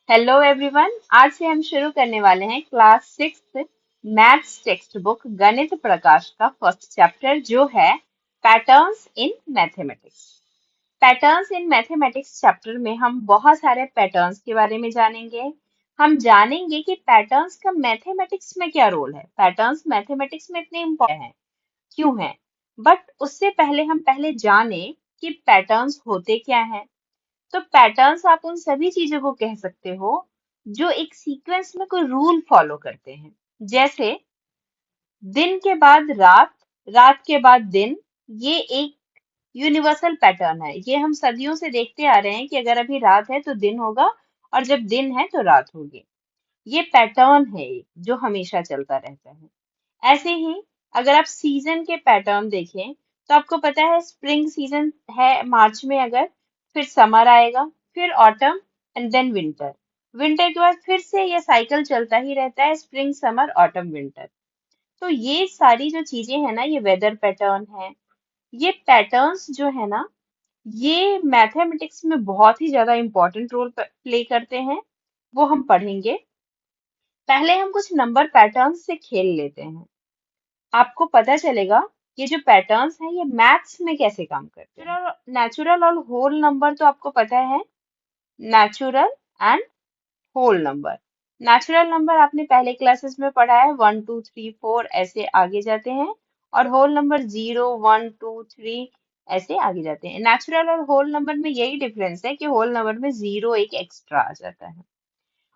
Hello everyone. आज से हम शुरू करने वाले हैं क्लास 6 मैथ्स टेक्स्ट बुक गणित प्रकाश का फर्स्ट चैप्टर जो है patterns in mathematics. Patterns in mathematics chapter में हम बहुत सारे पैटर्न्स के बारे में जानेंगे। हम जानेंगे कि पैटर्न्स का मैथमेटिक्स में क्या रोल है, पैटर्न्स मैथमेटिक्स में इतने इम्पोर्टेंट हैं, क्यों हैं। बट उससे पहले हम जाने कि पैटर्न्स होते क्या हैं। तो पैटर्न्स आप उन सभी चीजों को कह सकते हो जो एक सीक्वेंस में कोई रूल फॉलो करते हैं। जैसे दिन के बाद रात, रात के बाद दिन, ये एक यूनिवर्सल पैटर्न है। ये हम सदियों से देखते आ रहे हैं कि अगर अभी रात है तो दिन होगा और जब दिन है तो रात होगी। ये पैटर्न है एक, जो हमेशा चलता रहता है। ऐसे ही अगर आप सीजन के पैटर्न देखें तो आपको पता है स्प्रिंग सीजन है मार्च में, अगर फिर समर आएगा, फिर autumn and then winter. Winter के बाद फिर से ये साइकिल चलता ही रहता है, स्प्रिंग समर ऑटम विंटर। तो ये सारी जो चीजें हैं ना, ये वेदर पैटर्न है। ये पैटर्न्स जो है ना, ये मैथमेटिक्स में बहुत ही ज्यादा इंपॉर्टेंट रोल प्ले करते हैं। वो हम पढ़ेंगे। पहले हम कुछ नंबर पैटर्न्स से खेल लेते हैं। आपको पता चलेगा ये जो पैटर्न्स हैं ये मैथ्स में कैसे काम करते हैं। नेचुरल और होल नंबर तो आपको पता है, natural and whole number. Natural number आपने पहले क्लासेस में पढ़ा है, 1 2 3 4 ऐसे आगे जाते हैं, और होल नंबर 0 1 2 3 ऐसे आगे जाते हैं। नेचुरल और होल नंबर में यही डिफरेंस है कि होल नंबर में जीरो एक एक्स्ट्रा आ जाता है।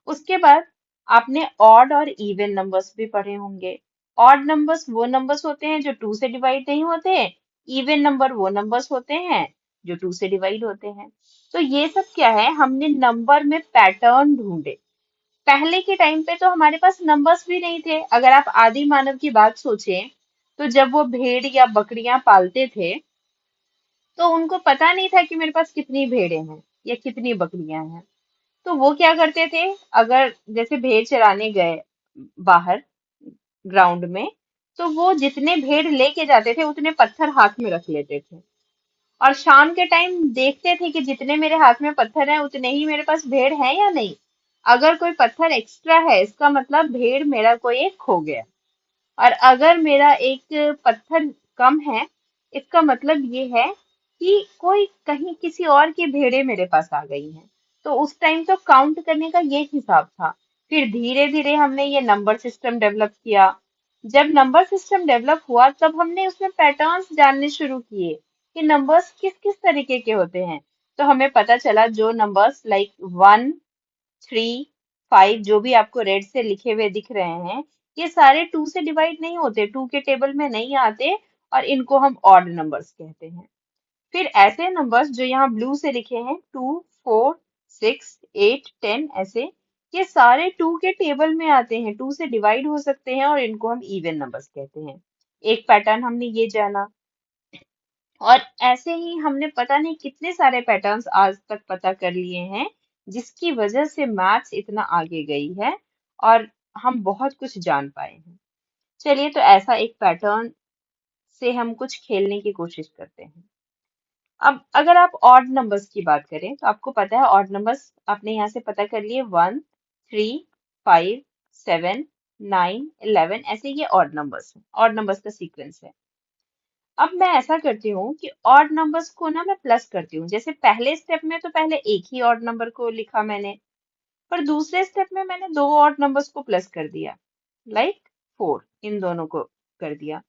उसके बाद आपने ऑड और इवन नंबर्स भी पढ़े होंगे। ऑड नंबर्स वो नंबर्स होते हैं जो 2 से डिवाइड नहीं होते। इवन नंबर वो नंबर्स होते हैं जो 2 से डिवाइड होते हैं। तो ये सब क्या है, हमने नंबर में पैटर्न ढूंढे। पहले के टाइम पे तो हमारे पास नंबर्स भी नहीं थे। अगर आप आदि मानव की बात सोचें तो जब वो भेड़ या बकरियां पालते थे तो उनको पता नहीं था कि मेरे पास कितनी भेड़ें हैं या कितनी बकरियां हैं। तो वो क्या करते थे, अगर जैसे भेड़ चराने गए बाहर ग्राउंड में, तो वो जितने भेड़ लेके जाते थे उतने पत्थर हाथ में रख लेते थे, और शाम के टाइम देखते थे कि जितने मेरे हाथ में पत्थर हैं उतने ही मेरे पास भेड़ है या नहीं। अगर कोई पत्थर एक्स्ट्रा है इसका मतलब भेड़ मेरा कोई एक खो गया, और अगर मेरा एक पत्थर कम है इसका मतलब ये है कि कोई कहीं किसी और की भेड़ें मेरे पास आ गई हैं। तो उस टाइम तो काउंट करने का ये हिसाब था। फिर धीरे धीरे हमने ये नंबर सिस्टम डेवलप किया। जब नंबर सिस्टम डेवलप हुआ तब हमने उसमें पैटर्न्स जानने शुरू किए कि नंबर्स किस किस तरीके के होते हैं। तो हमें पता चला जो नंबर्स लाइक 1 3 5 जो भी आपको रेड से लिखे हुए दिख रहे हैं, ये सारे 2 से डिवाइड नहीं होते, 2 के टेबल में नहीं आते, और इनको हम ऑड नंबर्स कहते हैं। फिर ऐसे नंबर्स जो यहाँ ब्लू से लिखे हैं, 2 4 6 8 10 ऐसे, ये सारे 2 के टेबल में आते हैं, 2 से डिवाइड हो सकते हैं, और इनको हम इवन नंबर्स कहते हैं। एक पैटर्न हमने ये जाना। और ऐसे ही हमने पता नहीं कितने सारे पैटर्न्स आज तक पता कर लिए हैं, जिसकी वजह से मैथ्स इतना आगे गई है और हम बहुत कुछ जान पाए हैं। चलिए, तो ऐसा एक पैटर्न से हम कुछ खेलने की कोशिश करते हैं। अब अगर आप ऑड नंबर्स की बात करें तो आपको पता है ऑड नंबर्स आपने यहाँ से पता कर लिए, 1 3 5 7 9 11 ऐसे, ये ऑड नंबर्स हैं, ऑड नंबर्स का सीक्वेंस है। अब मैं ऐसा करती हूँ कि ऑड नंबर्स को ना मैं प्लस करती हूँ। जैसे पहले स्टेप में तो पहले एक ही ऑड नंबर को लिखा मैंने, पर दूसरे स्टेप में मैंने दो ऑड नंबर्स को प्लस कर दिया, लाइक 4, इन दोनों को कर दिया।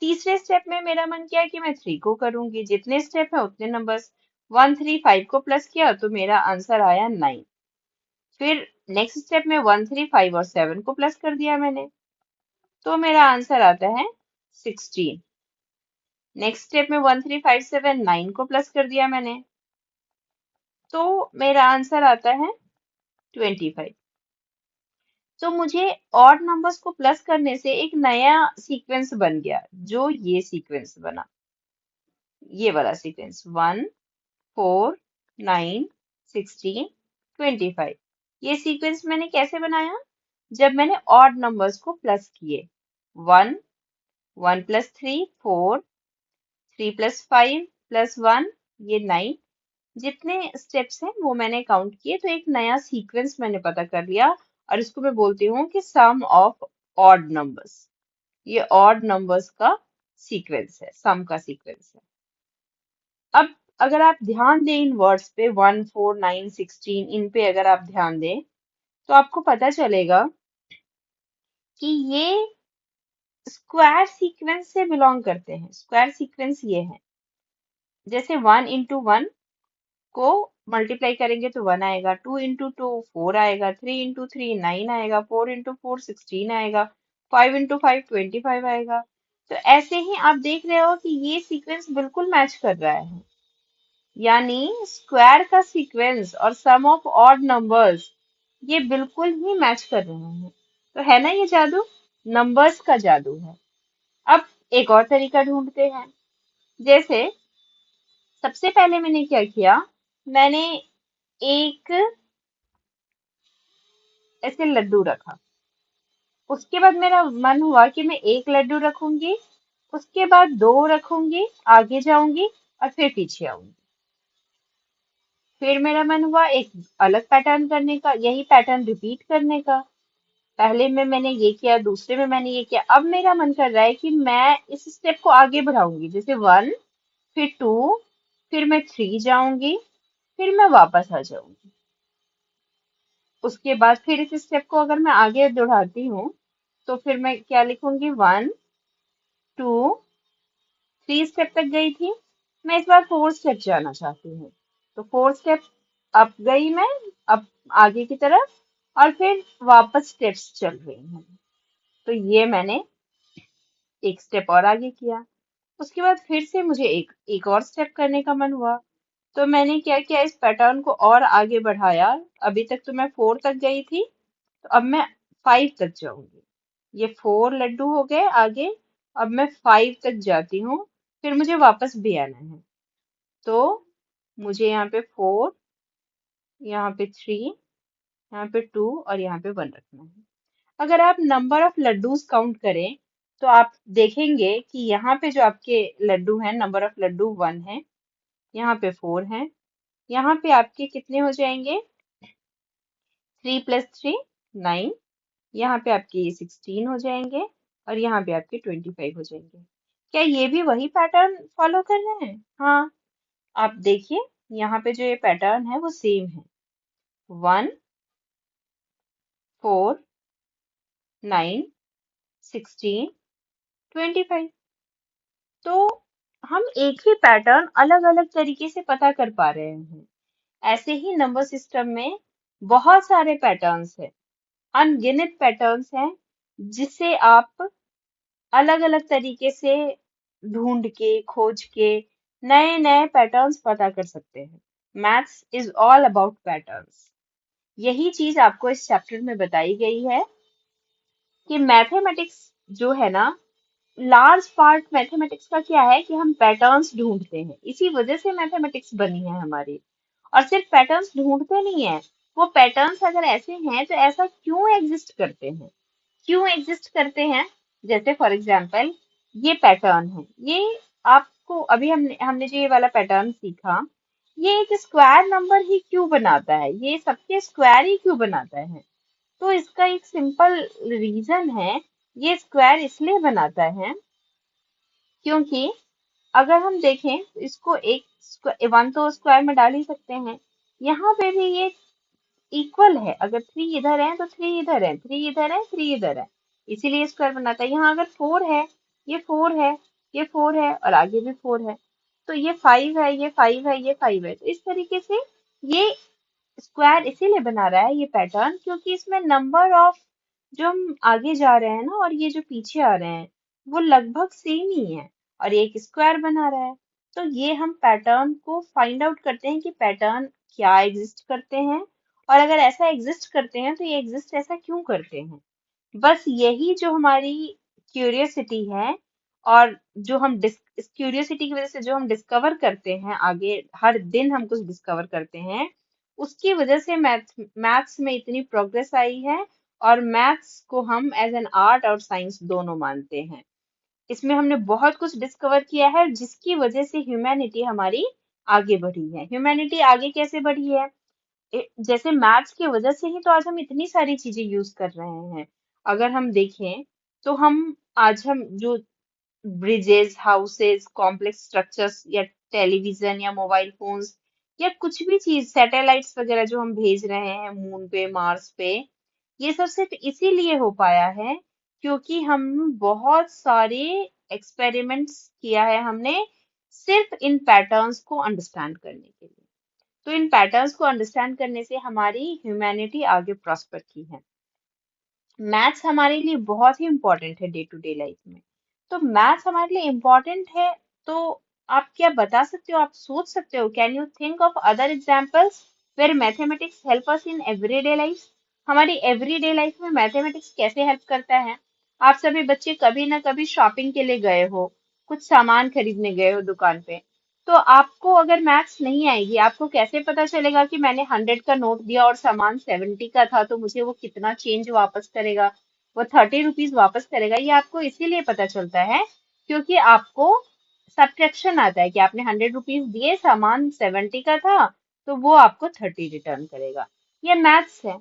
तीसरे स्टेप में मेरा मन किया कि मैं 3 को करूंगी। जितने स्टेप है उतने नंबर्स, 1 3 5 को प्लस किया तो मेरा आंसर आया 9। फिर नेक्स्ट स्टेप में 1 3 5 और 7 को प्लस कर दिया मैंने, तो मेरा आंसर आता है 16। नेक्स्ट स्टेप में 1 3 5 7 9 को प्लस कर दिया मैंने, तो मेरा आंसर आता है 25। तो मुझे ऑड नंबर्स को प्लस करने से एक नया सीक्वेंस बन गया, जो ये सीक्वेंस बना, ये वाला सीक्वेंस, 1 4 9 16 25। ये सीक्वेंस मैंने कैसे बनाया, जब मैंने ऑड नंबर्स को प्लस किए। 1 1 + 3 4, 3 + 5 + 1 ये 9, जितने स्टेप्स हैं वो मैंने काउंट किए, तो एक नया सीक्वेंस मैंने पता कर लिया, और इसको मैं बोलती हूँ कि सम ऑफ ऑड नंबर्स। ये ऑड नंबर्स का सीक्वेंस है, सम का सीक्वेंस है। अब अगर आप ध्यान दें इन वर्ड्स पे, 1, 4, 9, 16, इन पे अगर आप ध्यान दें तो आपको पता चलेगा कि ये स्क्वायर सीक्वेंस से बिलोंग करते हैं। स्क्वायर सीक्वेंस ये है, जैसे 1 into 1 को मल्टीप्लाई करेंगे तो 1 आएगा, 2 into 2 4 आएगा, 3 into 3 9 आएगा, 4 into 4 16 आएगा, 5 into 5 25 आएगा। तो ऐसे ही आप देख रहे हो कि ये सीक्वेंस बिल्कुल मैच कर रहा है, यानी स्क्वायर का सीक्वेंस और सम ऑफ ऑड नंबर्स ये बिल्कुल ही मैच कर रहे हैं। तो है ना ये जादू, नंबर्स का जादू है। अब एक और तरीका ढूंढते हैं। जैसे सबसे पहले मैंने क्या किया, मैंने एक ऐसे लड्डू रखा। उसके बाद मेरा मन हुआ कि मैं एक लड्डू रखूंगी, उसके बाद दो रखूंगी, आगे जाऊंगी और फिर पीछे आऊंगी। फिर मेरा मन हुआ एक अलग पैटर्न करने का, यही पैटर्न रिपीट करने का। पहले में मैंने ये किया, दूसरे में मैंने ये किया। अब मेरा मन कर रहा है कि मैं इस स्टेप को आगे बढ़ाऊंगी, जैसे 1, फिर 2, फिर मैं 3 जाऊंगी, फिर मैं वापस आ जाऊंगी। उसके बाद फिर इस स्टेप को अगर मैं आगे दोहराती हूँ तो फिर मैं क्या लिखूंगी, 1, 2, 3 स्टेप तक गई थी, मैं इस बार 4 स्टेप जाना चाहती हूँ। तो 4 स्टेप अप गई मैं, अब आगे की तरफ, और फिर वापस स्टेप्स चल रही हूँ। तो ये मैंने एक स्टेप और आगे किया। उसके बाद फिर से मुझे एक एक और स्टेप करने का मन हुआ, तो मैंने क्या किया, इस पैटर्न को और आगे बढ़ाया। अभी तक तो मैं 4 तक गई थी, तो अब मैं 5 तक जाऊंगी। ये 4 लड्डू हो गए आगे, अब मैं 5 तक जाती हूँ, फिर मुझे वापस भी आना है। तो मुझे यहाँ पे 4, यहाँ पे 3, यहाँ पे 2 और यहाँ पे 1 रखना है। अगर आप नंबर ऑफ लड्डूज काउंट करें तो आप देखेंगे कि यहाँ पे जो आपके लड्डू हैं, नंबर ऑफ लड्डू 1 है, यहाँ पे 4 है, यहाँ पे आपके कितने हो जाएंगे, 3 + 3 9, यहाँ पे आपके ये 16 हो जाएंगे, और यहाँ पे आपके 25 हो जाएंगे। क्या ये भी वही पैटर्न फॉलो कर रहे हैं? हाँ, आप देखिए यहाँ पे जो ये पैटर्न है वो सेम है, 1, 4, 9, 16, 25। तो हम एक ही पैटर्न अलग अलग तरीके से पता कर पा रहे हैं। ऐसे ही नंबर सिस्टम में बहुत सारे पैटर्न्स हैं, अनगिनत पैटर्न्स हैं, जिसे आप अलग अलग तरीके से ढूंढ के खोज के नए नए पैटर्न्स पता कर सकते हैं। Maths is all about patterns. यही चीज आपको इस चैप्टर में बताई गई है कि मैथमेटिक्स जो है ना, लार्ज पार्ट मैथमेटिक्स का क्या है कि हम पैटर्न्स ढूंढते हैं। इसी वजह से मैथमेटिक्स बनी है हमारी। और सिर्फ पैटर्न्स ढूंढते नहीं है, वो पैटर्न्स अगर ऐसे हैं तो ऐसा क्यों एग्जिस्ट करते हैं, क्यों एग्जिस्ट करते हैं। जैसे फॉर एग्जाम्पल ये पैटर्न है, ये आपको अभी हमने हमने जो ये वाला पैटर्न सीखा, ये एक स्क्वायर नंबर ही क्यों बनाता है, ये सबके स्क्वायर ही क्यों बनाता है। तो इसका एक सिंपल रीजन है, ये स्क्वायर इसलिए बनाता है क्योंकि अगर हम देखें तो इसको एक 1 तो स्क्वायर में डाल ही सकते हैं, यहाँ पे भी ये इक्वल है। अगर 3 इधर है तो 3 इधर है, 3 इधर है, 3 इधर है, इसीलिए स्क्वायर बनाता है। यहाँ अगर 4 है, ये 4 है, ये 4 है और आगे भी 4 है, तो ये 5 है, ये 5 है, ये 5 है। तो इस तरीके से ये स्क्वायर इसीलिए बना रहा है ये पैटर्न, क्योंकि इसमें नंबर ऑफ जो हम आगे जा रहे हैं ना और ये जो पीछे आ रहे हैं वो लगभग सेम ही है, और ये एक स्क्वायर बना रहा है। तो ये हम पैटर्न को फाइंड आउट करते हैं कि पैटर्न क्या एग्जिस्ट करते हैं, और अगर ऐसा एग्जिस्ट करते हैं तो ये एग्जिस्ट ऐसा क्यों करते हैं। बस यही जो हमारी क्यूरियोसिटी है, और जो हम इस क्यूरियोसिटी की वजह से जो हम डिस्कवर करते हैं, आगे हर दिन हम कुछ डिस्कवर करते हैं, उसकी वजह से मैथ्स में इतनी प्रोग्रेस आई है। और मैथ्स को हम एज एन आर्ट और साइंस दोनों मानते हैं। इसमें हमने बहुत कुछ डिस्कवर किया है जिसकी वजह से ह्यूमैनिटी हमारी आगे बढ़ी है। ह्यूमैनिटी आगे कैसे बढ़ी है? जैसे मैथ्स की वजह से ही तो आज हम इतनी सारी चीजें यूज कर रहे हैं। अगर हम देखें तो हम जो ब्रिजेस, हाउसेस, कॉम्प्लेक्स स्ट्रक्चर्स या टेलीविजन या मोबाइल फोन्स या कुछ भी चीज, सैटेलाइट्स वगैरह जो हम भेज रहे हैं मून पे, मार्स पे, ये सब सिर्फ इसीलिए हो पाया है क्योंकि हम बहुत सारे एक्सपेरिमेंट्स किया है हमने सिर्फ इन पैटर्न्स को अंडरस्टैंड करने के लिए। तो इन पैटर्न्स को अंडरस्टैंड करने से हमारी ह्यूमैनिटी आगे प्रॉस्पर की है। मैथ्स हमारे लिए बहुत ही इम्पोर्टेंट है डे टू डे लाइफ में। तो मैथ्स हमारे लिए इम्पोर्टेंट है, तो आप क्या बता सकते हो, आप सोच सकते हो, can you think of other examples where mathematics help us in everyday life? हमारी एवरीडे लाइफ में मैथमेटिक्स कैसे हेल्प करता है? आप सभी बच्चे कभी ना कभी शॉपिंग के लिए गए हो, कुछ सामान खरीदने गए हो दुकान पे, तो आपको अगर मैथ्स नहीं आएगी, आपको कैसे पता चलेगा कि मैंने 100 का नोट दिया और सामान 70 का था, तो मुझे वो कितना चेंज वापस करेगा, वो 30 रुपीज वापस करेगा? ये आपको इसीलिए पता चलता है क्योंकि आपको सब्ट्रैक्शन आता है कि आपने 100 रुपीज दिए, सामान 70 का था, तो वो आपको 30 रिटर्न करेगा। ये मैथ्स है।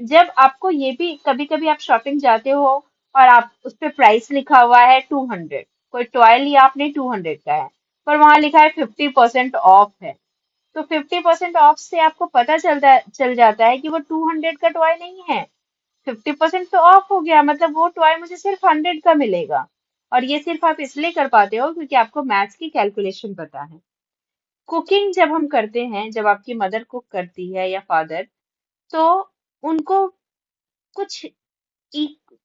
जब आपको ये भी, कभी कभी आप शॉपिंग जाते हो और आप उस पे प्राइस लिखा हुआ है 200, कोई टॉय लिया आपने 200 का है, पर वहां लिखा है 50% ऑफ है, तो 50% ऑफ से आपको पता चल जाता है कि वो 200 का टॉय नहीं है, 50% तो ऑफ हो गया, मतलब वो टॉय मुझे सिर्फ 100 का मिलेगा। और ये सिर्फ आप इसलिए कर पाते हो क्योंकि आपको मैथ्स की कैलकुलेशन पता है। कुकिंग जब हम करते हैं, जब आपकी मदर कुक करती है या फादर, तो उनको कुछ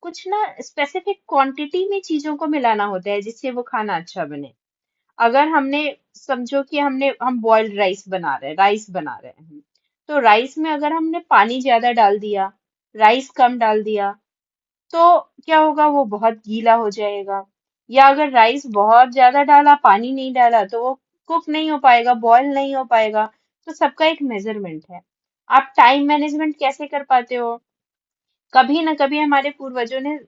कुछ ना स्पेसिफिक क्वांटिटी में चीजों को मिलाना होता है जिससे वो खाना अच्छा बने। अगर हमने, समझो कि हम बॉइल्ड राइस बना रहे हैं, तो राइस में अगर हमने पानी ज्यादा डाल दिया, राइस कम डाल दिया, तो क्या होगा, वो बहुत गीला हो जाएगा। या अगर राइस बहुत ज्यादा डाला, पानी नहीं डाला, तो वो कुक नहीं हो पाएगा, बॉयल नहीं हो पाएगा। तो सबका एक मेजरमेंट है। आप टाइम मैनेजमेंट कैसे कर पाते हो? कभी ना कभी हमारे पूर्वजों ने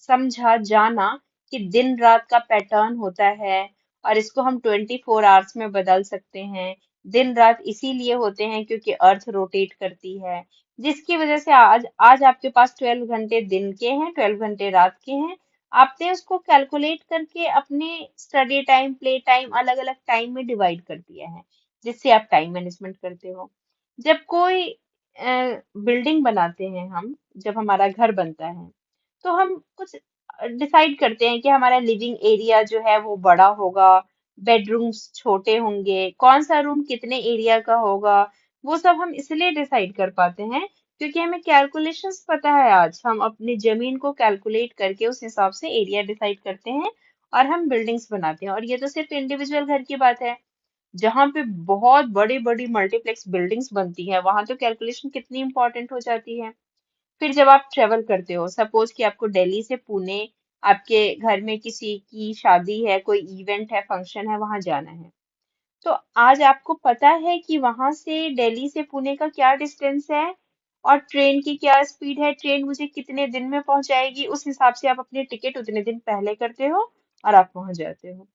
समझा, जाना कि दिन रात का पैटर्न होता है और इसको हम 24 आवर्स में बदल सकते हैं। दिन रात इसीलिए होते हैं क्योंकि अर्थ रोटेट करती है, जिसकी वजह से आज आज आपके पास 12 घंटे दिन के हैं, 12 घंटे रात के हैं। आपने उसको कैलकुलेट करके अपने स्टडी टाइम, प्ले टाइम अलग अलग टाइम में डिवाइड कर दिया है, जिससे आप टाइम मैनेजमेंट करते हो। जब कोई बिल्डिंग बनाते हैं हम, जब हमारा घर बनता है, तो हम कुछ डिसाइड करते हैं कि हमारा लिविंग एरिया जो है वो बड़ा होगा, बेडरूम्स छोटे होंगे, कौन सा रूम कितने एरिया का होगा। वो सब हम इसलिए डिसाइड कर पाते हैं क्योंकि हमें कैलकुलेशंस पता है। आज हम अपनी जमीन को कैलकुलेट करके उस हिसाब से एरिया डिसाइड करते हैं और हम बिल्डिंग्स बनाते हैं। और ये तो सिर्फ इंडिविजुअल घर की बात है। जहां पे बहुत बड़ी बड़ी मल्टीप्लेक्स बिल्डिंग्स बनती है, वहां तो कैलकुलेशन कितनी इंपॉर्टेंट हो जाती है। फिर जब आप ट्रेवल करते हो, सपोज कि आपको दिल्ली से पुणे, आपके घर में किसी की शादी है, कोई इवेंट है, फंक्शन है, वहां जाना है, तो आज आपको पता है कि वहां से दिल्ली से पुणे का क्या डिस्टेंस है और ट्रेन की क्या स्पीड है, ट्रेन मुझे कितने दिन में पहुंचाएगी। उस हिसाब से आप अपनी टिकट उतने दिन पहले करते हो और आप पहुंच जाते हो।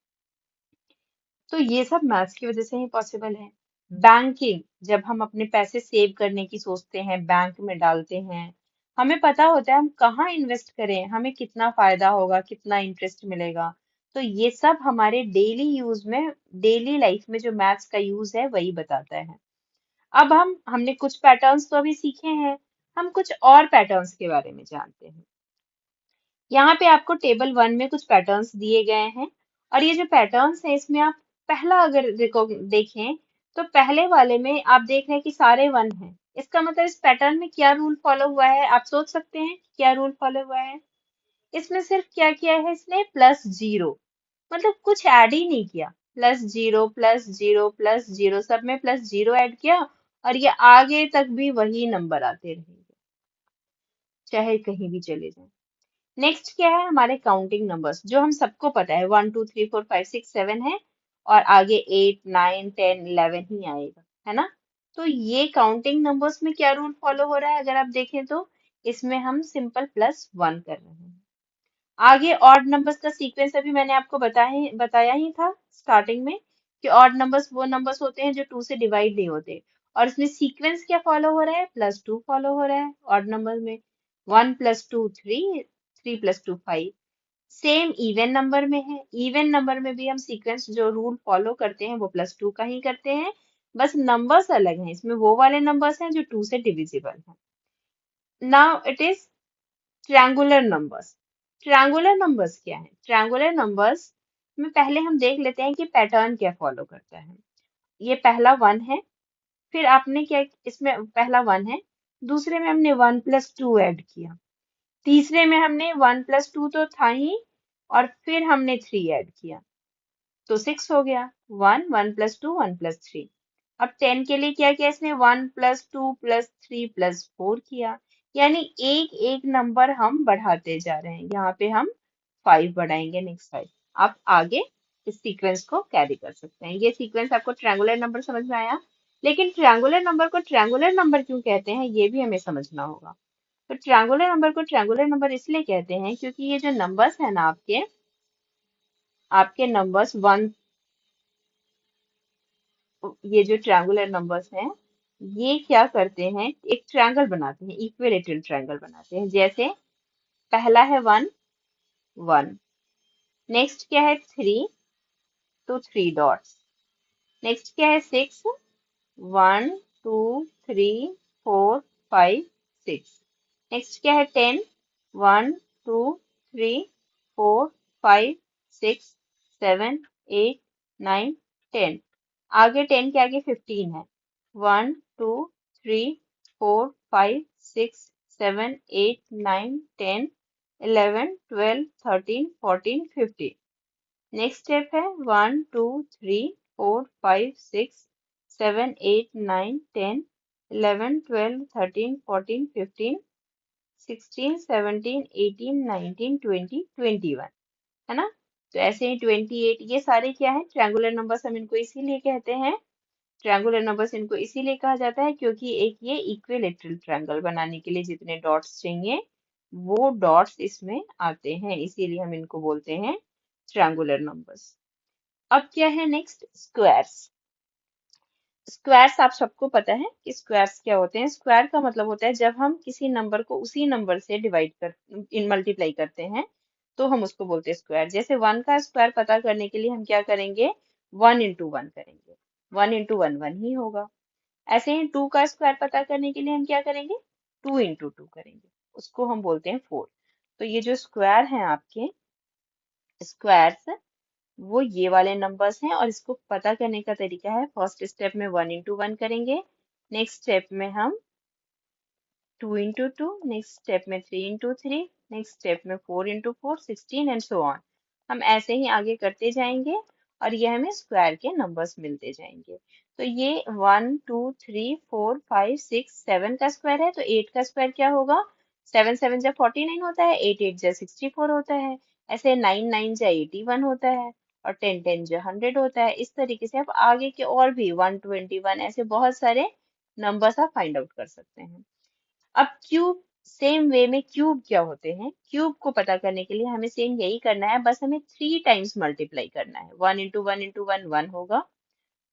तो ये सब मैथ्स की वजह से ही पॉसिबल है। बैंकिंग, जब हम अपने पैसे सेव करने की सोचते हैं, बैंक में डालते हैं, हमें पता होता है हम कहाँ इन्वेस्ट करें, हमें कितना फायदा होगा, कितना इंटरेस्ट मिलेगा। तो ये सब हमारे डेली यूज में, डेली लाइफ में जो मैथ्स का यूज है वही बताता है। अब हमने कुछ पैटर्न्स तो अभी सीखे हैं, हम कुछ और पैटर्न्स के बारे में जानते हैं। यहाँ पे आपको टेबल 1 में कुछ पैटर्न्स दिए गए हैं, और ये जो पैटर्न्स हैं इसमें आप पहला अगर देखें, तो पहले वाले में आप देख रहे हैं कि सारे 1 हैं। इसका मतलब इस पैटर्न में क्या रूल फॉलो हुआ है, आप सोच सकते हैं कि क्या रूल फॉलो हुआ है? इसमें सिर्फ क्या किया है इसने, +0, मतलब कुछ ऐड ही नहीं किया। +0 +0 +0, सब में +0 ऐड किया, और ये आगे तक भी वही नंबर आते रहेंगे, चाहे कहीं भी चले जाएं। नेक्स्ट क्या है, हमारे काउंटिंग नंबर्स, जो हम सबको पता है 1 2 3 4 5 6 7 है, और आगे 8 9 10 11 ही आएगा, है ना? तो ये काउंटिंग नंबर्स में क्या रूल फॉलो हो रहा है, अगर आप देखें तो इसमें हम सिंपल +1 कर रहे हैं। आगे ऑड नंबर्स का सीक्वेंस अभी मैंने आपको बताया ही था स्टार्टिंग में, कि ऑड नंबर्स वो नंबर्स होते हैं जो 2 से डिवाइड नहीं होते। और इसमें सीक्वेंस क्या फॉलो हो रहा है, +2 फॉलो हो रहा है ऑड नंबर में। 1 + 2 3, 3 + 2 5। सेम इवन नंबर में है, इवन नंबर में भी हम सीक्वेंस जो रूल फॉलो करते हैं वो +2 का ही करते हैं, बस नंबर्स अलग हैं। इसमें वो वाले नंबर्स हैं जो 2 से डिविजिबल हैं। Now it is triangular numbers. Triangular numbers क्या है, ट्रायंगुलर नंबर्स में पहले हम देख लेते हैं कि पैटर्न क्या फॉलो करता है। ये पहला 1 है, फिर आपने क्या, इसमें पहला 1 है, दूसरे में हमने 1 + 2 ऐड किया, तीसरे में हमने 1 + 2 तो था ही, और फिर हमने 3 ऐड किया, तो 6 हो गया। 1 1 + 2 1 + 3। अब 10 के लिए क्या किया इसने, 1 + 2 + 3 + 4 किया, यानी एक एक नंबर हम बढ़ाते जा रहे हैं। यहाँ पे हम 5 बढ़ाएंगे, नेक्स्ट 5। आप आगे इस सीक्वेंस को कैरी कर सकते हैं। ये सीक्वेंस आपको ट्रायंगुलर नंबर समझ में आया। लेकिन ट्रायंगुलर नंबर को ट्रायंगुलर नंबर क्यों कहते हैं, ये भी हमें समझना होगा। तो ट्रायंगुलर नंबर को ट्रायंगुलर नंबर इसलिए कहते हैं क्योंकि ये जो नंबर्स है ना, आपके आपके नंबर्स 1, ये जो ट्रायंगुलर नंबर्स हैं, ये क्या करते हैं, एक ट्रायंगल बनाते हैं, इक्विलेटरल ट्रायंगल बनाते हैं। जैसे पहला है 1 1, नेक्स्ट क्या है 3, तो 3 डॉट्स, नेक्स्ट क्या है 6, 1 2 3 4 5 6, नेक्स्ट क्या है 10, 1 2 3 4 5 6 7 8 9 10। आगे 10 के आगे 15 है, 1 2 3 4 5 6 7 8 9 10 11 12 13 14 15। नेक्स्ट स्टेप है 1 2 3 4 5 6 7 8 9 10 11 12 13 14 15 16 17 18 19 20 21, है ना। तो ऐसे ही 28, ये सारे क्या है, ट्रायंगुलर नंबर्स। हम इनको इसीलिए कहते हैं ट्रायंगुलर नंबर्स, इनको इसीलिए कहा जाता है क्योंकि एक ये इक्विलेटरल ट्रायंगल बनाने के लिए जितने डॉट्स चाहिए वो डॉट्स इसमें आते हैं, इसीलिए हम इनको बोलते हैं ट्रायंगुलर नंबर्स। अब क्या है नेक्स्ट, स्क्वायर्स। स्क्वायर्स आप सबको पता है कि स्क्वायर्स क्या होते हैं। स्क्वायर का मतलब होता है जब हम किसी नंबर को उसी नंबर से डिवाइड कर इन मल्टीप्लाई करते हैं तो हम उसको बोलते हैं स्क्वायर। जैसे 1 का स्क्वायर पता करने के लिए हम क्या करेंगे, 1 × 1 करेंगे, 1 × 1 1 ही होगा। ऐसे ही 2 का स्क्वायर पता करने के लिए हम क्या करेंगे, 2 × 2 करेंगे, उसको हम बोलते हैं 4। तो ये जो स्क्वायर हैं आपके स्क्वायर्स, वो ये वाले नंबर्स हैं, और इसको पता करने का तरीका है, फर्स्ट स्टेप में 1 × 1 करेंगे, नेक्स्ट स्टेप में हम 2 × 2, नेक्स्ट स्टेप में 3 × 3, नेक्स्ट स्टेप में 4 × 4 16 एंड सो ऑन। हम ऐसे ही आगे करते जाएंगे और ये हमें स्क्वायर के नंबर्स मिलते जाएंगे। तो ये 1 2 3 4 5 6 7 का स्क्वायर है, तो 8 का स्क्वायर क्या होगा, 7 7 जा 49 होता है, 8 8 जा 64 होता है, ऐसे 9 9 जा 81 होता है, और 10 10 जा 100 होता है। इस तरीके से आप आगे के और भी 121 ऐसे बहुत सारे नंबर्स आप फाइंड आउट कर सकते हैं। अब क्यूब, सेम वे में क्यूब क्या होते हैं, क्यूब को पता करने के लिए हमें सेम यही करना है, बस हमें 3 टाइम्स मल्टीप्लाई करना है। 1 × 1 × 1 1 होगा,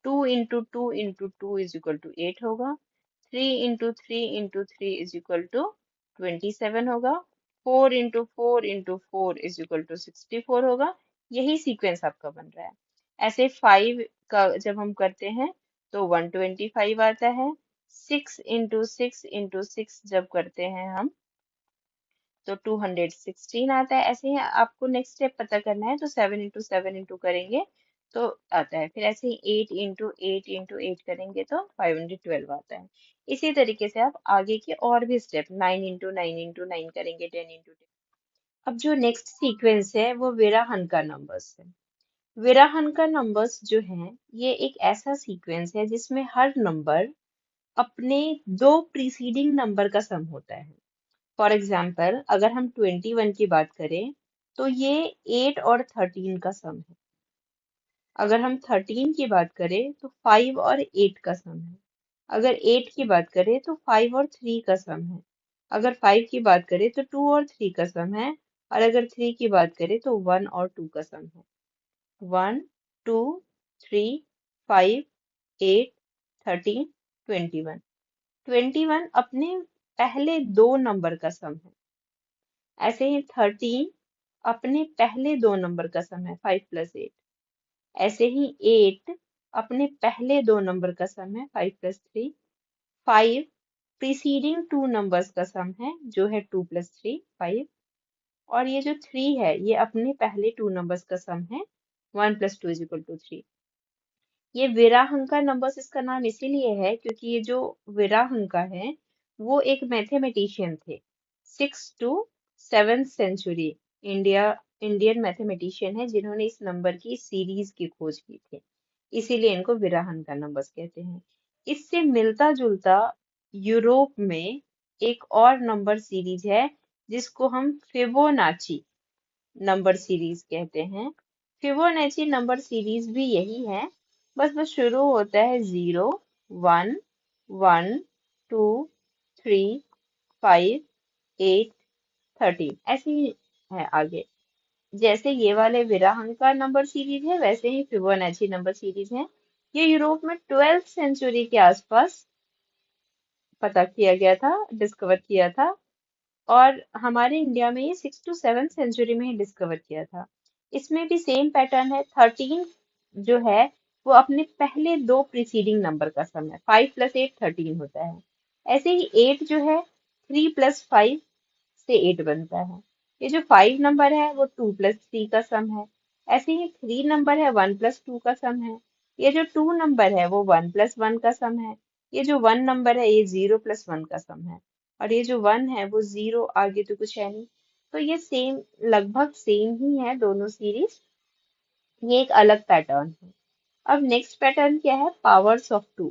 2 × 2 × 2 = 8 होगा, 3 × 3 × 3 = 27 होगा, 4 × 4 × 4 = 64 होगा। यही सीक्वेंस आपका बन रहा है। ऐसे 5 का जब हम करते हैं तो 125 आता है, 6 × 6 × 6 जब करते हैं हम तो 216 आता है। ऐसे ही आपको नेक्स्ट स्टेप पता करना है तो 7 × 7 × करेंगे तो आता है। फिर ऐसे ही 8 × 8 × 8 करेंगे तो 512 आता है। इसी तरीके से आप आगे के और भी स्टेप 9 × 9 × 9 करेंगे, 10 × 10। अब जो नेक्स्ट सीक्वेंस है वो विराहनका नंबर्स है। विराहनका नंबर्स जो हैं ये एक ऐसा सीक्वेंस है जिसमें हर नंबर अपने दो प्रीसीडिंग नंबर का सम होता है। फॉर एग्जाम्पल अगर हम 21 की बात करें तो ये 8 और 13 का सम है। अगर हम 13 की बात करें तो 5 और 8 का सम है। अगर 8 की बात करें तो 5 और 3 का सम है। अगर 5 की बात करें तो 2 और 3 का सम है। और अगर 3 की बात करें तो 1 और 2 का सम है। 1 2 3 5, 8, 13, 21। 21 अपने पहले दो नंबर का सम है। ऐसे ही 13 अपने पहले दो नंबर का सम है, 5 + 8। ऐसे ही 8 अपने पहले दो नंबर का सम है, 5 + 3। 5 प्रीसीडिंग टू नंबर्स का सम है, जो है 2 + 3, 5। और ये जो 3 है, ये अपने पहले टू नंबर्स का सम है, 1 + 2 = 3। ये विराहंका नंबर्स इसका नाम इसीलिए है क्योंकि ये जो विराहंका है वो एक मैथमेटिशियन थे। 6 to 7th century Indian mathematician है जिन्होंने इस नंबर की सीरीज की खोज की थी, इसीलिए इनको विराहंका नंबर्स कहते हैं। इससे मिलता जुलता यूरोप में एक और नंबर सीरीज है जिसको हम फिबोनाची नंबर सीरीज कहते हैं। फिबोनाची नंबर सीरीज भी यही है, बस वो शुरू होता है 0, 1, 1, 2, 3, 5, 8, 13, ऐसे ही है आगे। जैसे ये वाले विराहंका नंबर सीरीज है वैसे ही फिबोनाची नंबर सीरीज है। ये यूरोप में 12th सेंचुरी के आसपास पता किया गया था, डिस्कवर किया था। और हमारे इंडिया में ये 6 to 7th सेंचुरी में ही डिस्कवर किया था। इसमें भी सेम पैटर्न है। 13 जो है वो अपने पहले दो प्रीसीडिंग नंबर का सम है, 5 + 8 13 होता है। ऐसे ही 8 जो है 3 + 5 से 8 बनता है। ये जो 5 नंबर है वो 2 + 3 का सम है। ऐसे ही 3 नंबर है 1 + 2 का सम है। ये जो 2 नंबर है वो 1 + 1 का सम है। ये जो 1 नंबर है ये 0 + 1 का सम है। और ये जो 1 है वो 0, आगे तो कुछ है नहीं। तो ये सेम, लगभग सेम ही है दोनों सीरीज। ये एक अलग पैटर्न है। अब नेक्स्ट पैटर्न क्या है? Powers of two.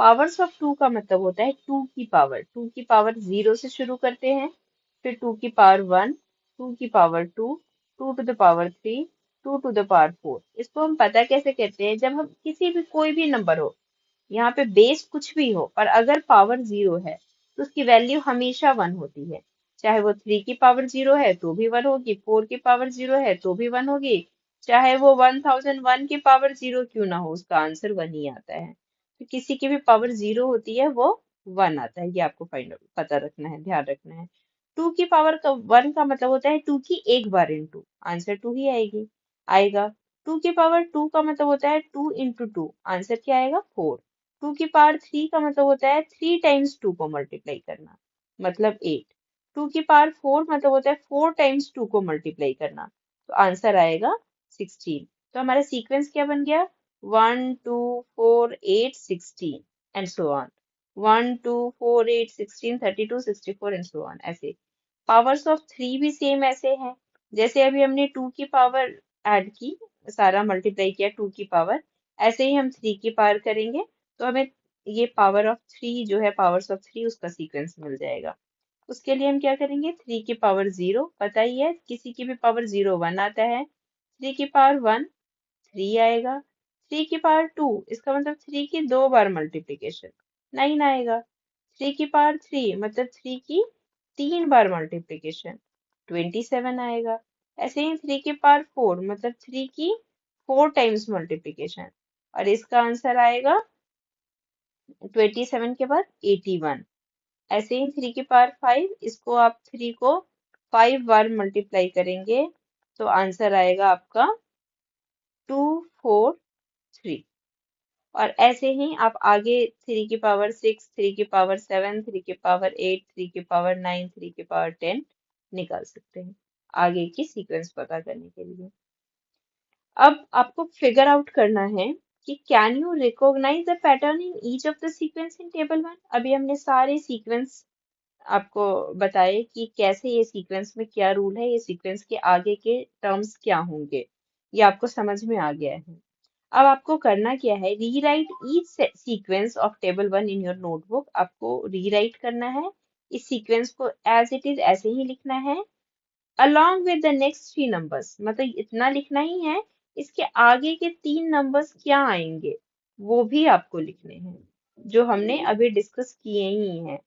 Powers of two का मतलब होता है टू की पावर। टू की पावर 0 से शुरू करते हैं, फिर टू की पावर 1, टू की power 2, 2 to the power 3, 2 to the power 4। इसको हम पता कैसे करते हैं? जब हम किसी भी कोई भी नंबर हो, यहाँ पे बेस कुछ भी हो और अगर पावर 0 है तो उसकी वैल्यू हमेशा 1 होती है। चाहे वो 3 की पावर 0 है तो भी 1 होगी, 4 की पावर 0 है तो भी 1 होगी, चाहे वो 1001 की पावर 0 क्यों ना हो, उसका आंसर 1 ही आता है। तो किसी की भी पावर 0 होती है वो 1 आता है। ये आपको फाइंड पता रखना है, ध्यान रखना है। 2 की पावर का 1 का मतलब होता है 2 की एक बार इंटू, आंसर 2 ही आएगा। 2 की पावर 2 का मतलब होता है 2 × 2, आंसर क्या आएगा? 4। 2 की पावर 3 का मतलब होता है 3 टाइम्स 2 को मल्टीप्लाई करना, मतलब 8। 2 की पावर 4 मतलब होता है 4 टाइम्स 2 को मल्टीप्लाई करना, तो आंसर आएगा 16। तो हमारा सीक्वेंस क्या बन गया? 1, 2, 4, 8, 16 and so on. 1, 2, 4, 8, 16, 32, 64 and so on. ऐसे पावर्स ऑफ 3 भी सेम ऐसे हैं। जैसे अभी हमने 2 की पावर ऐड की, सारा मल्टीप्लाई किया 2 की पावर, ऐसे ही हम 3 की पावर करेंगे तो हमें ये पावर ऑफ 3 जो है, पावर्स ऑफ 3 उसका सीक्वेंस मिल जाएगा। उसके लिए हम क्या करेंगे? 3 की पावर 0 पता ही है, किसी की भी पावर 0 1 आता है। 3 की पावर 1 3 आएगा। 3 की पावर 2 इसका मतलब 3 की दो बार मल्टीप्लीकेशन 9 आएगा। 3 की पावर 3 मतलब 3 की तीन बार मल्टीप्लीकेशन 27 आएगा। ऐसे ही 3 की पावर 4 मतलब 3 की 4 टाइम्स मल्टीप्लीकेशन, और इसका आंसर आएगा 27 के बाद 81। ऐसे ही 3 की पावर 5, इसको आप 3 को 5 बार मल्टीप्लाई करेंगे तो आंसर आएगा आपका 243। और ऐसे ही आप आगे 3 की पावर 6, 3 की पावर 7, 3 की पावर 8, 3 की पावर 9, 3 की पावर 10 निकाल सकते हैं आगे की सीक्वेंस पता करने के लिए। अब आपको फिगर आउट करना है कि can you recognise the pattern in each of the sequence in table 1। अभी हमने सारे सीक्वेंस आपको बताए कि कैसे ये सीक्वेंस में क्या रूल है, ये सीक्वेंस के आगे के टर्म्स क्या होंगे, ये आपको समझ में आ गया है। अब आपको करना क्या है? Rewrite each sequence of table 1 in your notebook. आपको रीराइट करना है, इस सीक्वेंस को एज इट इज ऐसे ही लिखना है, along with the next 3 numbers। मतलब इतना लिखना ही है, इसके आगे के 3 नंबर्स क्या आएंगे वो भी आपको लिखने हैं, जो हमने अभी डिस्कस किए ही हैं।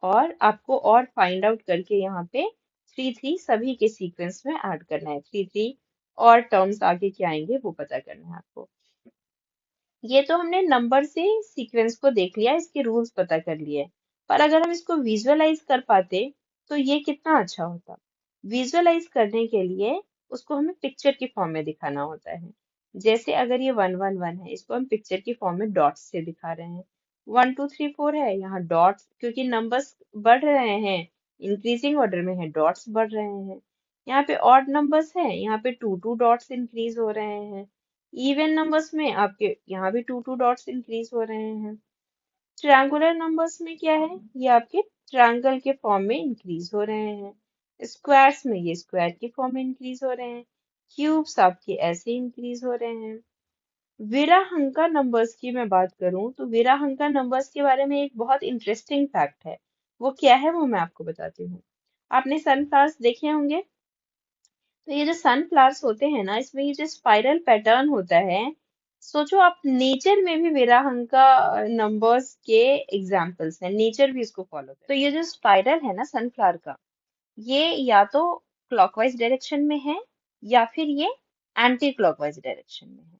और आपको और फाइंड आउट करके यहाँ पे 3 सभी के सीक्वेंस में ऐड करना है। 3 और टर्म्स आगे क्या आएंगे वो पता करना है आपको। ये तो हमने नंबर से सीक्वेंस को देख लिया, इसके रूल्स पता कर लिए, पर अगर हम इसको विजुअलाइज कर पाते तो ये कितना अच्छा होता। विजुअलाइज करने के लिए उसको हमें पिक्चर की फॉर्म में दिखाना होता है। जैसे अगर ये 111 है, इसको हम पिक्चर की फॉर्म में डॉट्स से दिखा रहे हैं। 1234 है, यहाँ डॉट्स, क्योंकि नंबर्स बढ़ रहे हैं, इंक्रीजिंग ऑर्डर में है, डॉट्स बढ़ रहे हैं। यहाँ पे ऑड नंबर्स है, यहाँ पे टू टू डॉट्स इंक्रीज हो रहे हैं। इवन नंबर्स में आपके यहाँ भी टू टू डॉट्स इंक्रीज हो रहे हैं। ट्रायंगुलर नंबर्स में क्या है, ये आपके ट्रायंगल के फॉर्म में इंक्रीज हो रहे हैं। स्क्वायर्स में ये स्क्वायर के फॉर्म में इंक्रीज हो रहे हैं। क्यूब्स आपके ऐसे इंक्रीज हो रहे हैं। विराहंका नंबर्स की मैं बात करूं तो विराहंका नंबर्स के बारे में एक बहुत इंटरेस्टिंग फैक्ट है। वो क्या है वो मैं आपको बताती हूँ। आपने सनफ्लावर्स देखे होंगे, तो ये जो सनफ्लावर्स होते हैं ना, इसमें ये जो स्पाइरल पैटर्न होता है, सोचो आप नेचर में भी विराहंका नंबर्स के एग्जाम्पल्स हैं, नेचर भी इसको फॉलो करता है। तो ये जो स्पाइरल है ना सनफ्लावर का, ये या तो क्लॉकवाइज डायरेक्शन में है या फिर ये एंटी क्लॉकवाइज डायरेक्शन में है।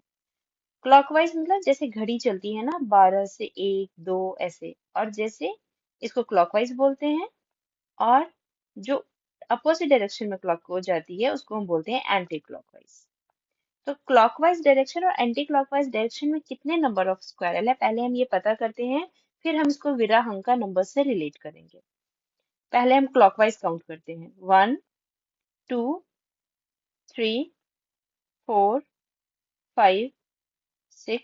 क्लॉकवाइज मतलब जैसे घड़ी चलती है ना, 12 से 1 2 ऐसे, और जैसे इसको क्लॉकवाइज बोलते हैं। और जो अपोजिट डायरेक्शन में क्लॉक हो जाती है उसको हम बोलते हैं एंटी क्लॉकवाइज। तो क्लॉकवाइज डायरेक्शन और एंटी क्लॉकवाइज डायरेक्शन में कितने नंबर ऑफ स्क्वायरल है, पहले हम ये पता करते हैं, फिर हम इसको विराहंका नंबर से रिलेट करेंगे। पहले हम क्लॉकवाइज काउंट करते हैं। 1 2 3 4 5 6